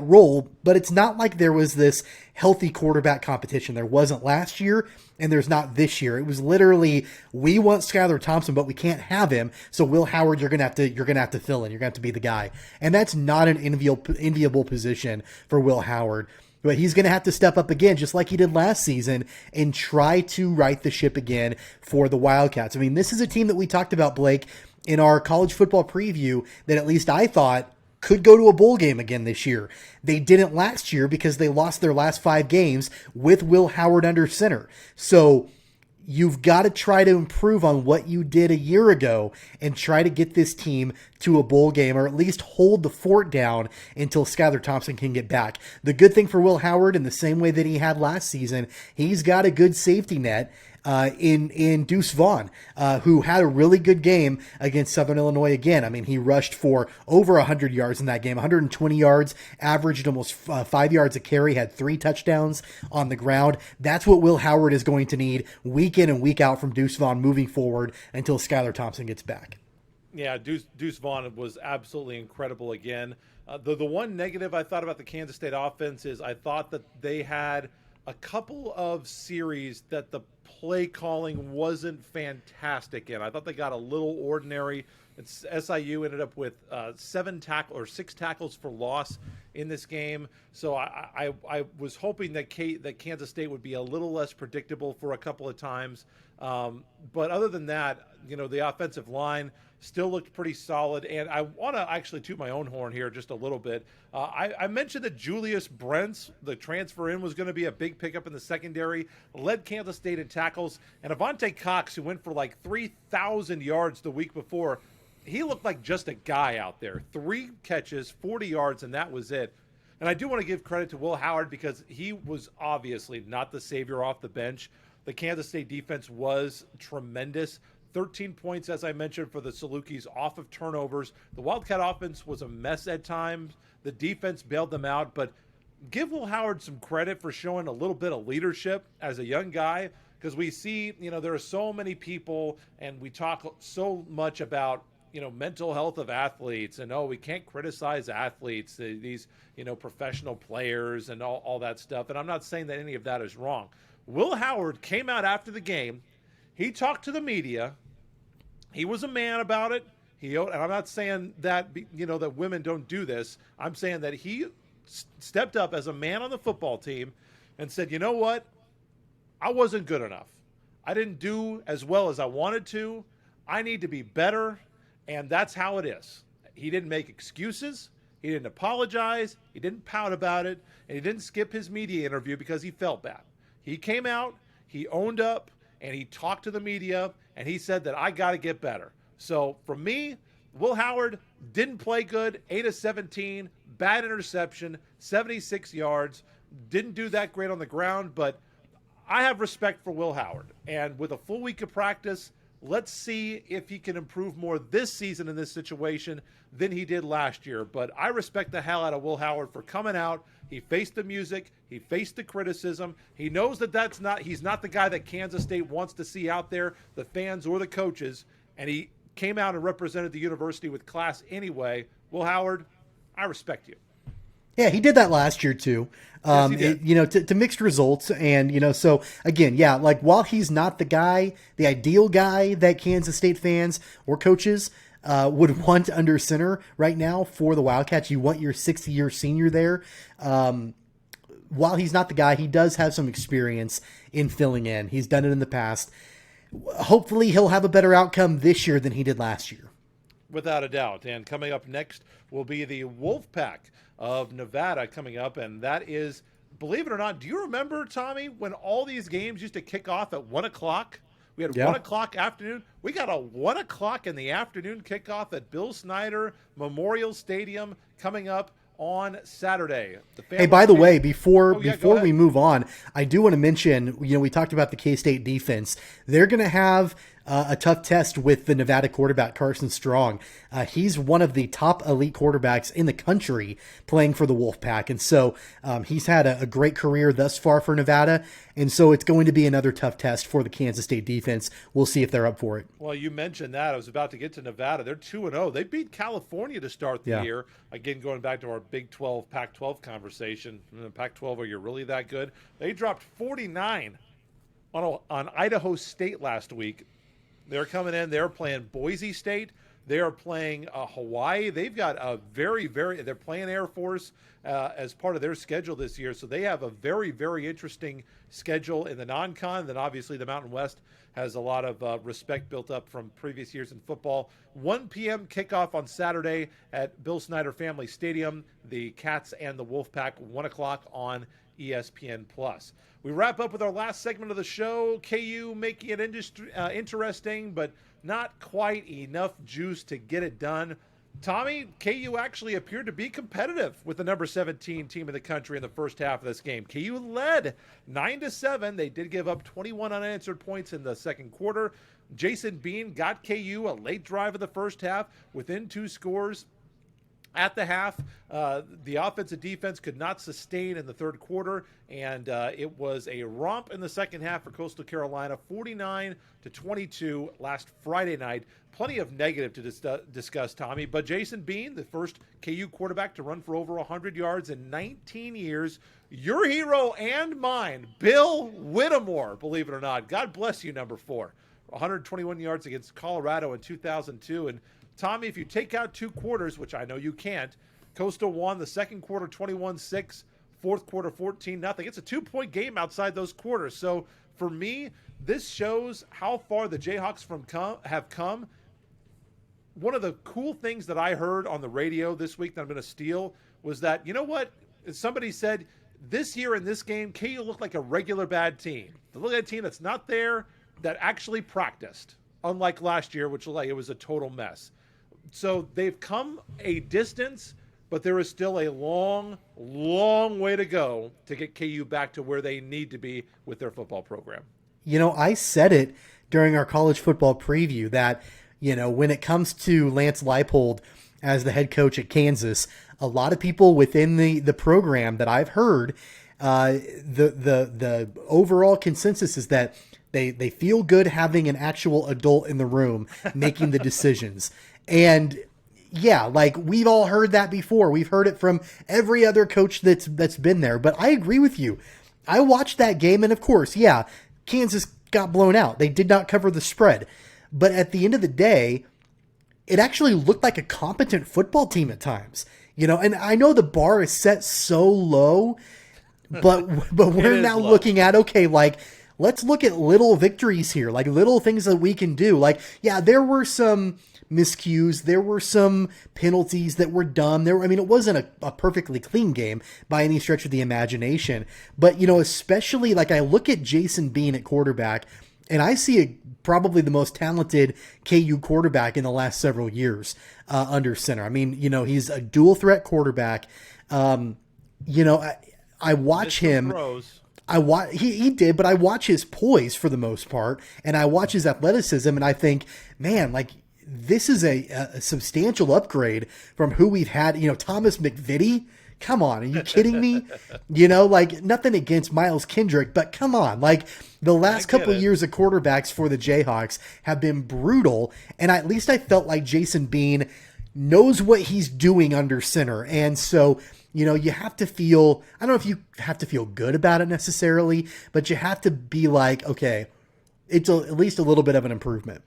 role, but it's not like there was this healthy quarterback competition. There wasn't last year, and there's not this year. It was literally, we want Skylar Thompson, but we can't have him. So Will Howard, you're gonna have to fill in. You're gonna have to be the guy, and that's not an enviable position for Will Howard. But he's going to have to step up again, just like he did last season, and try to right the ship again for the Wildcats. I mean, this is a team that we talked about, Blake, in our college football preview, that at least I thought could go to a bowl game again this year. They didn't last year because they lost their last 5 games with Will Howard under center. So you've got to try to improve on what you did a year ago and try to get this team to a bowl game, or at least hold the fort down until Skylar Thompson can get back. The good thing for Will Howard, in the same way that he had last season, he's got a good safety net in Deuce Vaughn, who had a really good game against Southern Illinois again. I mean, he rushed for over 100 yards in that game, 120 yards, averaged almost 5 yards a carry, had 3 touchdowns on the ground. That's what Will Howard is going to need week in and week out from Deuce Vaughn moving forward until Skylar Thompson gets back. Yeah, Deuce Vaughn was absolutely incredible again. The one negative I thought about the Kansas State offense is I thought that they had a couple of series that the play calling wasn't fantastic in. I thought they got a little ordinary. SIU ended up with 6 tackles for loss in this game. So I was hoping that Kansas State would be a little less predictable for a couple of times. But other than that, you know, the offensive line still looked pretty solid. And I want to actually toot my own horn here just a little bit. I mentioned that Julius Brents, the transfer in, was going to be a big pickup in the secondary, led Kansas State in tackles. And Avante Cox, who went for like 3,000 yards the week before, he looked like just a guy out there. 3 catches, 40 yards, and that was it. And I do want to give credit to Will Howard because he was obviously not the savior off the bench. The Kansas State defense was tremendous. 13 points, as I mentioned, for the Salukis off of turnovers. The Wildcat offense was a mess at times. The defense bailed them out, but give Will Howard some credit for showing a little bit of leadership as a young guy, because we see, you know, there are so many people, and we talk so much about, you know, mental health of athletes, and we can't criticize athletes, these, you know, professional players and all that stuff. And I'm not saying that any of that is wrong. Will Howard came out after the game. He talked to the media. He was a man about it. And I'm not saying that, you know, that women don't do this. I'm saying that he stepped up as a man on the football team and said, you know what? I wasn't good enough. I didn't do as well as I wanted to. I need to be better, and that's how it is. He didn't make excuses. He didn't apologize. He didn't pout about it, and he didn't skip his media interview because he felt bad. He came out, he owned up, and he talked to the media, and he said that I got to get better. So for me, Will Howard didn't play good, 8 of 17, bad interception, 76 yards, didn't do that great on the ground, but I have respect for Will Howard. And with a full week of practice, let's see if he can improve more this season in this situation than he did last year. But I respect the hell out of Will Howard for coming out. He faced the music. He faced the criticism. He knows that he's not the guy that Kansas State wants to see out there, the fans or the coaches. And he came out and represented the university with class anyway. Will Howard, I respect you. Yeah, he did that last year too. Yes, he did. To mixed results. And, so again, yeah, like while he's not the guy, the ideal guy that Kansas State fans or coaches would want under center right now for the Wildcats, you want your 6th-year senior there. While he's not the guy, he does have some experience in filling in. He's done it in the past. Hopefully he'll have a better outcome this year than he did last year. Without a doubt. And coming up next will be the Wolfpack of Nevada coming up. And that is, believe it or not, do you remember, Tommy, when all these games used to kick off at 1 o'clock? We had 1 o'clock afternoon. We got a 1 o'clock in the afternoon kickoff at Bill Snyder Memorial Stadium coming up on Saturday. Hey, by the way, before we move on, I do want to mention, we talked about the K-State defense. They're going to have a tough test with the Nevada quarterback, Carson Strong. He's one of the top elite quarterbacks in the country playing for the Wolfpack. And so he's had a great career thus far for Nevada. And so it's going to be another tough test for the Kansas State defense. We'll see if they're up for it. Well, you mentioned that. I was about to get to Nevada. They're 2-0. They beat California to start the year. Again, going back to our Big 12, Pac-12 conversation. Pac-12, are you really that good? They dropped 49 on Idaho State last week. They're coming in. They're playing Boise State. They are playing Hawaii. They've got a they're playing Air Force as part of their schedule this year. So they have a very, very interesting schedule in the non-con. Then obviously the Mountain West has a lot of respect built up from previous years in football. 1 p.m. kickoff on Saturday at Bill Snyder Family Stadium. The Cats and the Wolfpack, 1 o'clock on ESPN+. We wrap up with our last segment of the show. KU making it interesting, but not quite enough juice to get it done. Tommy, KU actually appeared to be competitive with the number 17 team in the country in the first half of this game. KU led 9-7. They did give up 21 unanswered points in the second quarter. Jason Bean got KU a late drive in the first half within 2 scores. At the half, the offensive defense could not sustain in the third quarter, and it was a romp in the second half for Coastal Carolina, 49-22 last Friday night. Plenty of negative to discuss, Tommy, but Jason Bean, the first KU quarterback to run for over 100 yards in 19 years, your hero and mine, Bill Whittemore, believe it or not. God bless you, number 4. 121 yards against Colorado in 2002, and Tommy, if you take out 2 quarters, which I know you can't, Coastal won the second quarter 21-6, fourth quarter 14-0. It's a 2-point game outside those quarters. So for me, this shows how far the Jayhawks have come. One of the cool things that I heard on the radio this week that I'm going to steal was that, you know what? Somebody said this year in this game, KU looked like a regular bad team. They look like a team that's not there, that actually practiced, unlike last year, which it was a total mess. So they've come a distance, but there is still a long, long way to go to get KU back to where they need to be with their football program. I said it during our college football preview that, when it comes to Lance Leipold as the head coach at Kansas, a lot of people within the program that I've heard, the overall consensus is that they feel good having an actual adult in the room making the decisions. And yeah, like we've all heard that before. We've heard it from every other coach that's been there. But I agree with you. I watched that game, and of course, yeah, Kansas got blown out. They did not cover the spread. But at the end of the day, it actually looked like a competent football team at times. And I know the bar is set so low, but we're now looking at, okay, like let's look at little victories here, like little things that we can do. Like, yeah, there were some miscues. There were some penalties that were dumb. It wasn't a perfectly clean game by any stretch of the imagination. But, especially like I look at Jason Bean at quarterback, and I see probably the most talented KU quarterback in the last several years under center. He's a dual threat quarterback. I watch him. He did, but I watch his poise for the most part, and I watch his athleticism, and I think, man, like this is a substantial upgrade from who we've had. Thomas McVitie. Come on, are you kidding me? Like nothing against Miles Kendrick, but come on, like the last couple of years of quarterbacks for the Jayhawks have been brutal, and at least I felt like Jason Bean knows what he's doing under center, and so you have to feel, I don't know if you have to feel good about it necessarily, but you have to be like, okay, it's at least a little bit of an improvement.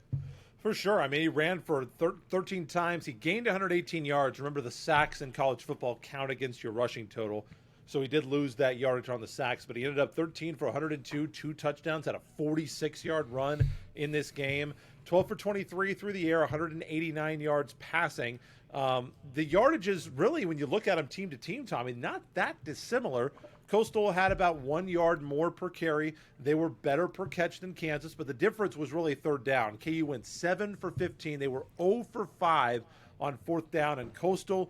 For sure. He ran for 13 times. He gained 118 yards. Remember, the sacks in college football count against your rushing total. So he did lose that yardage on the sacks, but he ended up 13 for 102, 2 touchdowns, had a 46-yard run in this game. 12 for 23 through the air, 189 yards passing. The yardages, really, when you look at them team to team, Tommy, not that dissimilar. Coastal had about 1 yard more per carry. They were better per catch than Kansas, but the difference was really third down. KU went 7 for 15. They were 0 for 5 on fourth down, and KU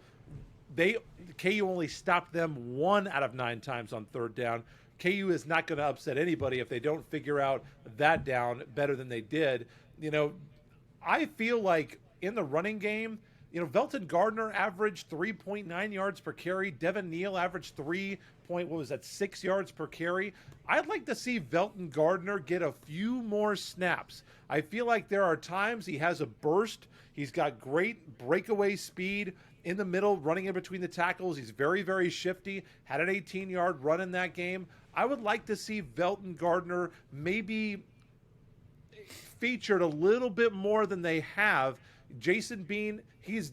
only stopped them 1 out of 9 times on third down. KU is not going to upset anybody if they don't figure out that down better than they did. I feel like in the running game, Velton Gardner averaged 3.9 yards per carry. Devin Neal averaged 6 yards per carry. I'd like to see Velton Gardner get a few more snaps. I feel like there are times he has a burst. He's got great breakaway speed in the middle, running in between the tackles. He's very, very shifty. Had an 18-yard run in that game. I would like to see Velton Gardner maybe featured a little bit more than they have. Jason Bean, he's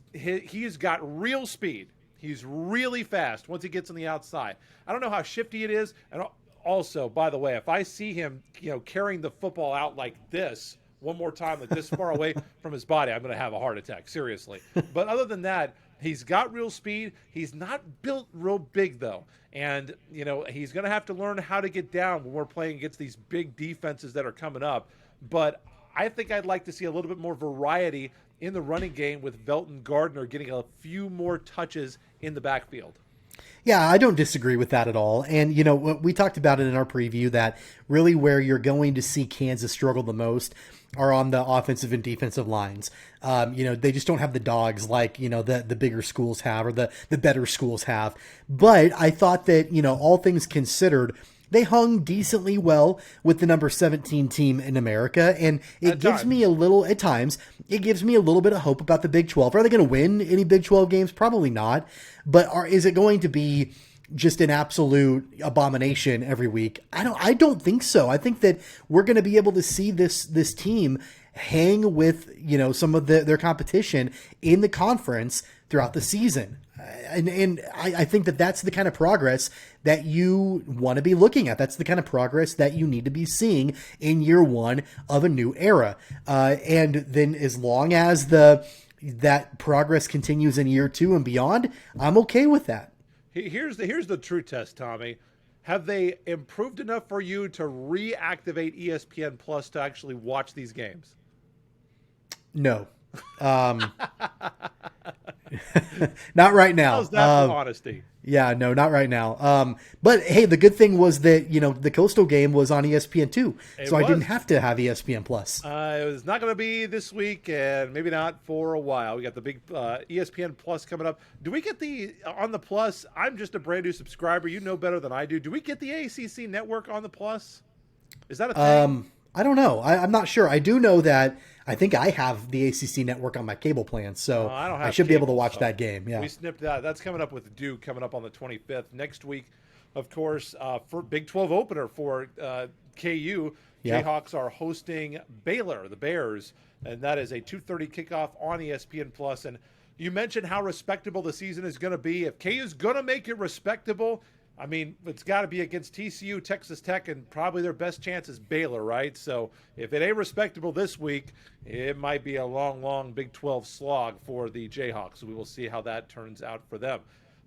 got real speed. He's really fast once he gets on the outside. I don't know how shifty it is. And also, by the way, if I see him, carrying the football out like this one more time, like this far away from his body, I'm going to have a heart attack, seriously. But other than that, he's got real speed. He's not built real big, though. And, he's going to have to learn how to get down when we're playing against these big defenses that are coming up. But I think I'd like to see a little bit more variety in the running game with Velton Gardner getting a few more touches in the backfield. Yeah, I don't disagree with that at all. And, we talked about it in our preview that really where you're going to see Kansas struggle the most are on the offensive and defensive lines. They just don't have the dogs like, the bigger schools have or the better schools have. But I thought that, all things considered, they hung decently well with the number 17 team in America. And it gives me a little bit of hope about the Big 12. Are they going to win any Big 12 games? Probably not. But is it going to be just an absolute abomination every week? I don't think so. I think that we're going to be able to see this team hang with, some of their competition in the conference throughout the season. And I think that that's the kind of progress that you want to be looking at. That's the kind of progress that you need to be seeing in year one of a new era. And then as long as that progress continues in year 2 and beyond, I'm okay with that. Here's the true test, Tommy. Have they improved enough for you to reactivate ESPN Plus to actually watch these games? No. Not right now. How's that for honesty? Yeah, no, not right now. But hey, the good thing was that, the Coastal game was on ESPN2, so I didn't have to have ESPN Plus. It was not going to be this week, and maybe not for a while. We got the big ESPN Plus coming up. Do we get on the Plus? I'm just a brand new subscriber. You know better than I do. Do we get the ACC network on the Plus? Is that a thing? I don't know. I'm not sure. I do know that I think I have the ACC network on my cable plan, so I should be able to watch that game. Yeah, we snipped that. That's coming up with Duke coming up on the 25th. Next week, of course, for Big 12 opener for KU, Jayhawks are hosting Baylor, the Bears, and that is a 2:30 kickoff on ESPN Plus. And you mentioned how respectable the season is going to be. If KU is going to make it respectable, I mean, it's got to be against TCU, Texas Tech, and probably their best chance is Baylor, right? So if it ain't respectable this week, it might be a long Big 12 slog for the Jayhawks. So we will see how that turns out for them.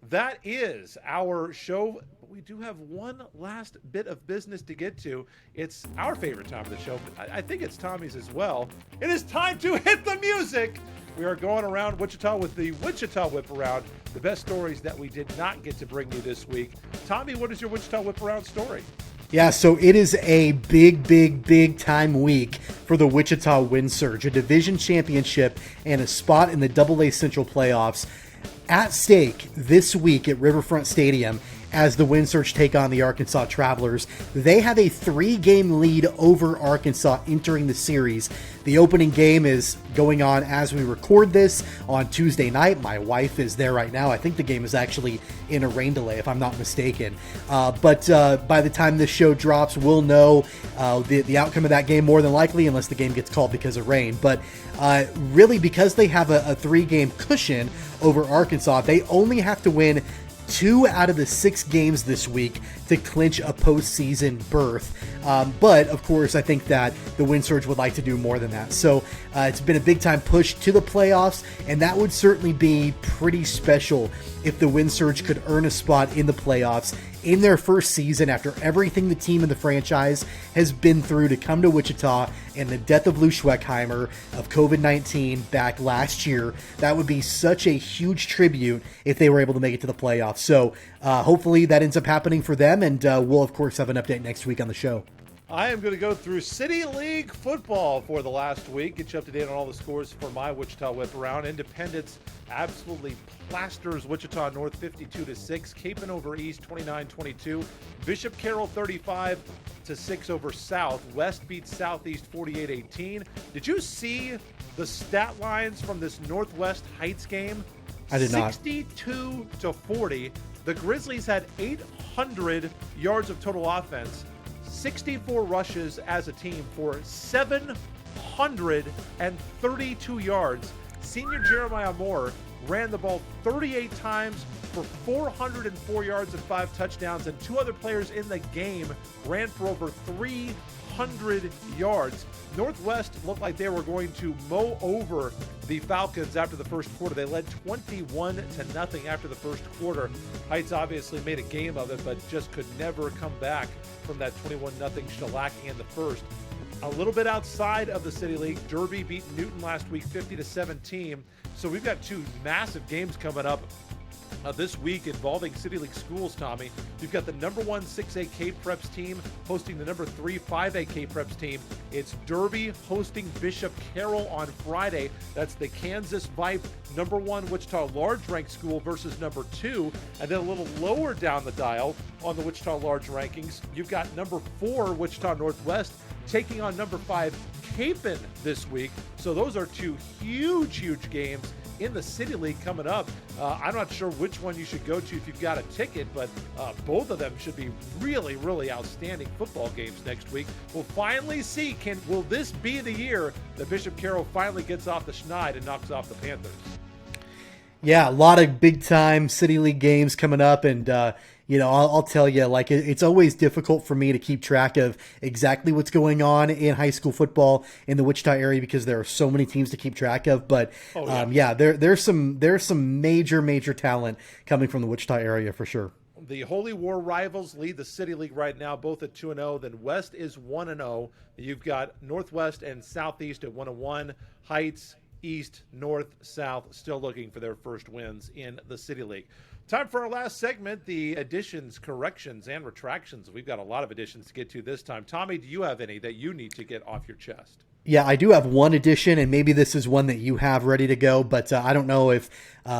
That is our show. We do have one last bit of business to get to. It's our favorite time of the show, but I think it's Tommy's as well. It is time to hit the music. We are going around Wichita with the Wichita Whip Around, the best stories that we did not get to bring you this week. Tommy, what is your Wichita Whip Around story? Yeah, so it is a big time week for the Wichita Wind Surge, a division championship and a spot in the AA Central playoffs at stake this week at Riverfront Stadium as the Wind Surge take on the Arkansas Travelers. They have a 3-game lead over Arkansas entering the series. The opening game is going on as we record this on Tuesday night. My wife is there right now. I think the game is actually in a rain delay, if I'm not mistaken. But by the time this show drops, we'll know the outcome of that game more than likely, unless the game gets called because of rain. But really, because they have a 3-game cushion over Arkansas, they only have to win 2 out of the 6 games this week to clinch a postseason berth. But, of course, I think that the Wind Surge would like to do more than that. So it's been a big-time push to the playoffs, and that would certainly be pretty special if the Wind Surge could earn a spot in the playoffs in their first season after everything the team and the franchise has been through to come to Wichita and the death of Lou Schweckheimer of COVID-19 back last year. That would be such a huge tribute if they were able to make it to the playoffs. So hopefully that ends up happening for them, and we'll, of course, have an update next week on the show. I am going to go through City League football for the last week, get you up to date on all the scores for my Wichita Whip Around. Independence absolutely plasters Wichita North 52-6. Capon over East 29-22. Bishop Carroll 35-6 over South. West beats Southeast 48-18. Did you see the stat lines from this Northwest Heights game? I did not. 62-40. The Grizzlies had 800 yards of total offense. 64 rushes as a team for 732 yards. Senior Jeremiah Moore ran the ball 38 times for 404 yards and 5 touchdowns, and 2 other players in the game ran for over 300 yards. Northwest looked like they were going to mow over the Falcons after the first quarter. They led 21-0 after the first quarter. Heights obviously made a game of it, but just could never come back from that 21-0 shellacking in the first. A little bit outside of the City League, Derby beat Newton last week 50-17. So we've got 2 massive games coming up this week involving City League schools, Tommy. You've got the number 1 6A K-Preps team hosting the number 3 5A K-Preps team. It's Derby hosting Bishop Carroll on Friday. That's the Kansas Vipe number 1 Wichita large ranked school versus number 2. And then a little lower down the dial on the Wichita large rankings, you've got number 4 Wichita Northwest taking on number 5 Capon this week. So those are 2 huge games in the City League coming up. I'm not sure which one you should go to if you've got a ticket, but both of them should be really outstanding football games next week. We'll finally see, will this be the year that Bishop Carroll finally gets off the schneid and knocks off the Panthers? Yeah, a lot of big-time City League games coming up, and I'll tell you, like, it's always difficult for me to keep track of exactly what's going on in high school football in the Wichita area because there are so many teams to keep track of. But there's some major talent coming from the Wichita area for sure. The Holy War rivals lead the City League right now, both at 2-0. Then West is 1-0. You've got Northwest and Southeast at 1-1. Heights, East, North, South still looking for their first wins in the City League. Time for our last segment, the additions, corrections, and retractions. We've got a lot of additions to get to this time. Tommy, do you have any that you need to get off your chest? Yeah, I do have one addition, and maybe this is one that you have ready to go, but I don't know if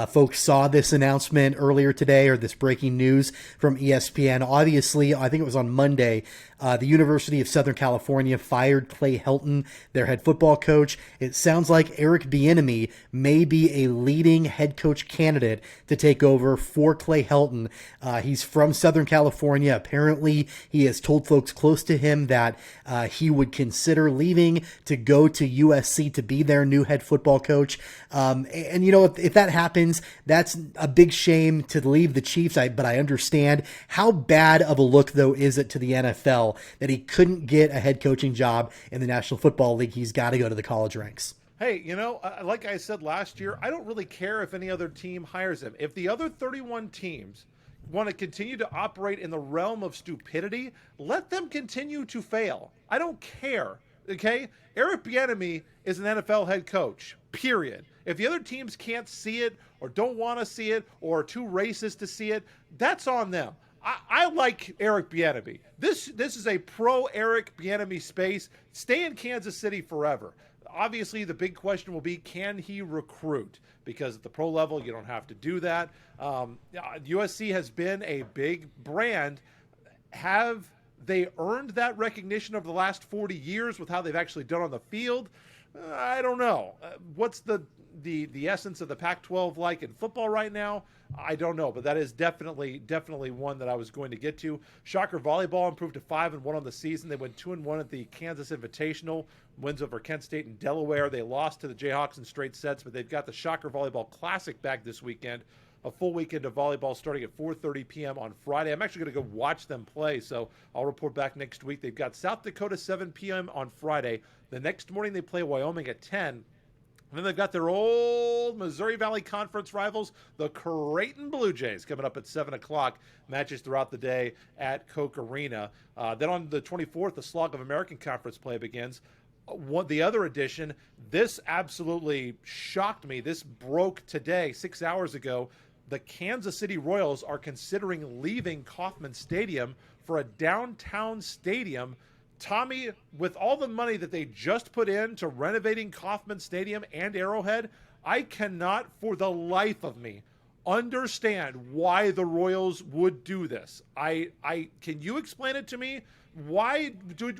folks saw this announcement earlier today or this breaking news from ESPN. Obviously, I think it was on Monday, The University of Southern California fired Clay Helton, their head football coach. It sounds like Eric Bieniemy may be a leading head coach candidate to take over for Clay Helton. He's from Southern California. Apparently, he has told folks close to him that he would consider leaving to go to USC to be their new head football coach. And you know, if that happens, that's a big shame to leave the Chiefs. But I understand how bad of a look, though, is it to the NFL that he couldn't get a head coaching job in the National Football League. He's got to go to the college ranks. Hey, you know, like I said last year, I don't really care if any other team hires him. If the other 31 teams want to continue to operate in the realm of stupidity, let them continue to fail. I don't care, okay? Eric Bieniemy is an NFL head coach, period. If the other teams can't see it or don't want to see it or are too racist to see it, that's on them. I like Eric Bieniemy. This is a pro-Eric Bieniemy space. Stay in Kansas City forever. Obviously, the big question will be, can he recruit? Because at the pro level, you don't have to do that. USC has been a big brand. Have they earned that recognition over the last 40 years with how they've actually done on the field? I don't know. What's the essence of the Pac-12 like in football right now? I don't know, but that is definitely one that I was going to get to. Shocker volleyball improved to 5-1 on the season. They went 2-1 at the Kansas Invitational, wins over Kent State and Delaware. They lost to the Jayhawks in straight sets, but they've got the Shocker Volleyball Classic back this weekend. A full weekend of volleyball starting at 4:30 p.m. on Friday. I'm actually going to go watch them play, so I'll report back next week. They've got South Dakota 7 p.m. on Friday. The next morning they play Wyoming at 10. And then they've got their old Missouri Valley Conference rivals, the Creighton Blue Jays, coming up at 7 o'clock. Matches throughout the day at Koch Arena. Then on the 24th, the Slog of American Conference play begins. The other edition, this absolutely shocked me. This broke today, 6 hours ago. The Kansas City Royals are considering leaving Kauffman Stadium for a downtown stadium. Tommy, with all the money that they just put into renovating Kauffman Stadium and Arrowhead, I cannot for the life of me understand why the Royals would do this. Can you explain it to me? Why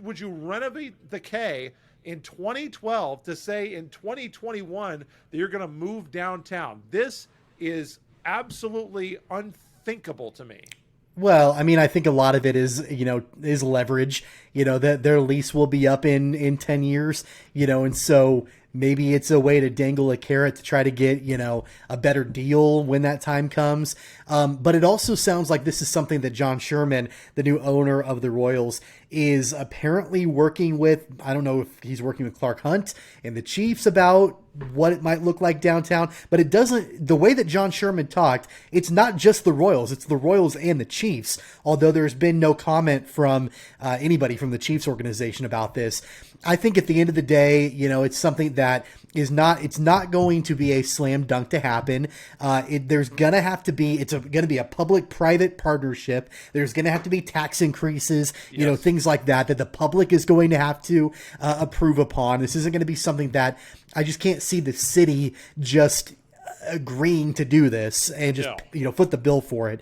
would you renovate the K in 2012 to say in 2021 that you're going to move downtown? This is absolutely unthinkable to me. Well, I mean, I think a lot of it is leverage, that their lease will be up in 10 years, and so maybe it's a way to dangle a carrot to try to get, a better deal when that time comes. But it also sounds like this is something that John Sherman, the new owner of the Royals, is apparently working with. I don't know if he's working with Clark Hunt and the Chiefs about what it might look like downtown, but it doesn't, the way that John Sherman talked, it's not just the Royals, it's the Royals and the Chiefs, although there's been no comment from anybody from the Chiefs organization about this. I think at the end of the day, it's something that it's not going to be a slam dunk to happen. There's going to have to be, it's going to be a public-private partnership. There's going to have to be tax increases, things like that the public is going to have to approve upon. This isn't going to be something that I just can't see the city just agreeing to do this and just foot the bill for it.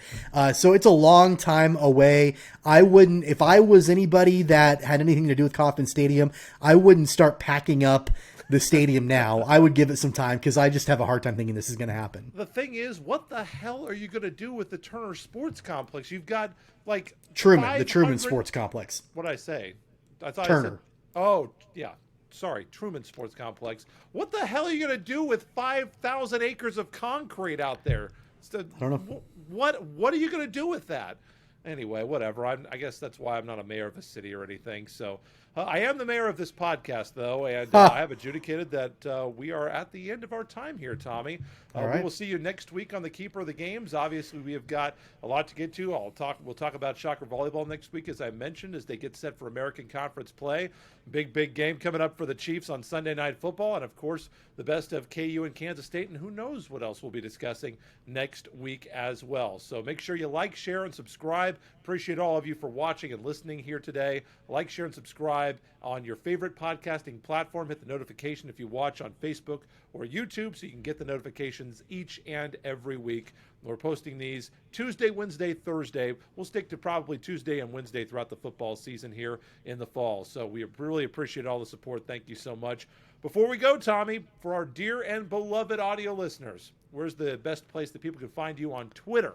So it's a long time away. If I was anybody that had anything to do with Kauffman Stadium, I wouldn't start packing up the stadium now. I would give it some time because I just have a hard time thinking this is going to happen. The thing is, what the hell are you going to do with the Turner Sports Complex? You've got like the Truman Sports Complex. What did I say? I thought Turner. I said, oh yeah. Sorry, Truman Sports Complex. What the hell are you going to do with 5,000 acres of concrete out there? I don't know. What are you going to do with that? Anyway, whatever. I guess that's why I'm not a mayor of a city or anything. So I am the mayor of this podcast, though, and I have adjudicated that we are at the end of our time here, Tommy. All right. We will see you next week on the Keeper of the Games. Obviously, we have got a lot to get to. We'll talk about Shocker volleyball next week, as I mentioned, as they get set for American Conference play. Big game coming up for the Chiefs on Sunday Night Football, and of course, the best of KU and Kansas State, and who knows what else we'll be discussing next week as well. So make sure you like, share, and subscribe. Appreciate all of you for watching and listening here today. Like, share, and subscribe. subscribe on your favorite podcasting platform. Hit the notification if you watch on Facebook or YouTube so you can get the notifications each and every week. We're posting these Tuesday, Wednesday, Thursday. We'll stick to probably Tuesday and Wednesday throughout the football season here in the fall. So we really appreciate all the support. Thank you so much. Before we go, Tommy, for our dear and beloved audio listeners, where's the best place that people can find you on Twitter?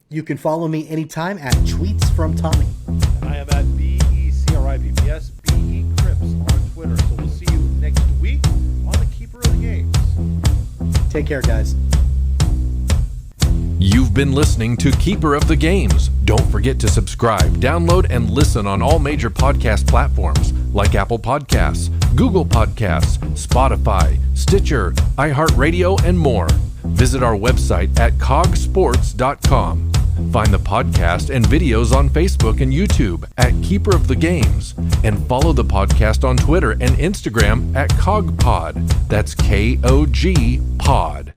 You can follow me anytime at Tweets from Tommy. And I am at BECRIPPS, BE Cripps on Twitter. So we'll see you next week on the Keeper of the Games. Take care, guys. You've been listening to Keeper of the Games. Don't forget to subscribe, download, and listen on all major podcast platforms like Apple Podcasts, Google Podcasts, Spotify, Stitcher, iHeartRadio, and more. Visit our website at cogsports.com. Find the podcast and videos on Facebook and YouTube at Keeper of the Games, and follow the podcast on Twitter and Instagram at CogPod. That's KOG Pod.